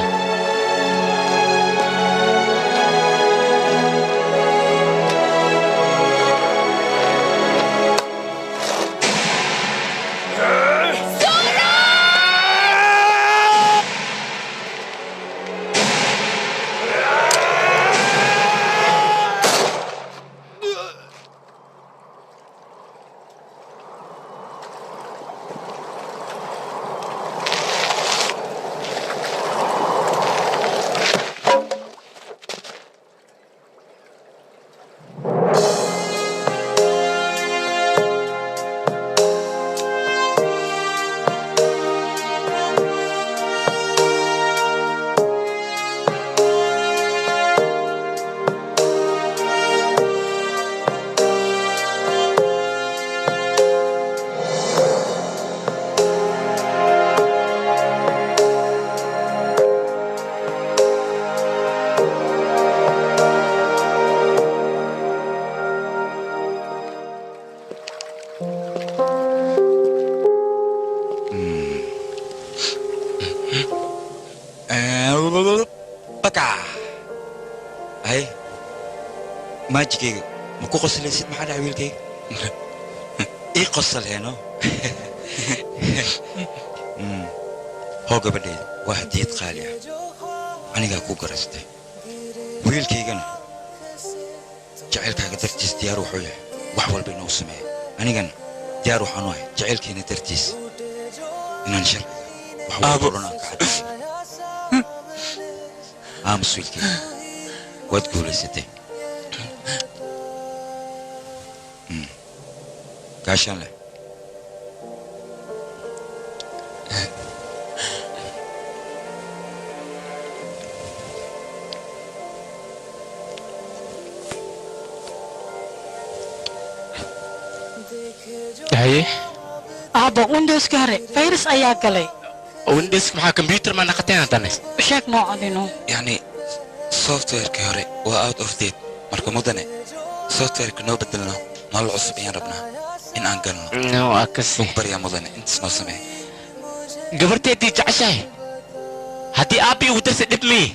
S8: ماجيكي مكو قصليسيد ما حدا ويلكي اي قصل هنا هو قبل واحد يتقالي انا كو قرستي ويلكي كان جعلك درتيس ديارو خويا وحول بينو سمي انا كان ديارو حنوي جعلك هنا درتيس ان نشر وحول كورونا قاعد ويلكي وتقول ستي كاشان له
S1: haye
S6: aaba windows gaare virus ayaa galay
S1: windows maxaa computer ma naqateen hadanes
S6: sheeg noocadino
S4: يعني software كهري وout of date marka mudane software ka noo bedelno nolol cusub ayaan rabnaa in aan galno
S1: waa kasi
S4: barya mudane intaas noo samee
S1: gabarteedii jeceshahay haddii aabbii ugu darsa dhib mii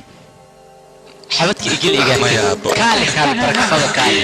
S1: xabadkii igil iga kaale kaale barakafada kaale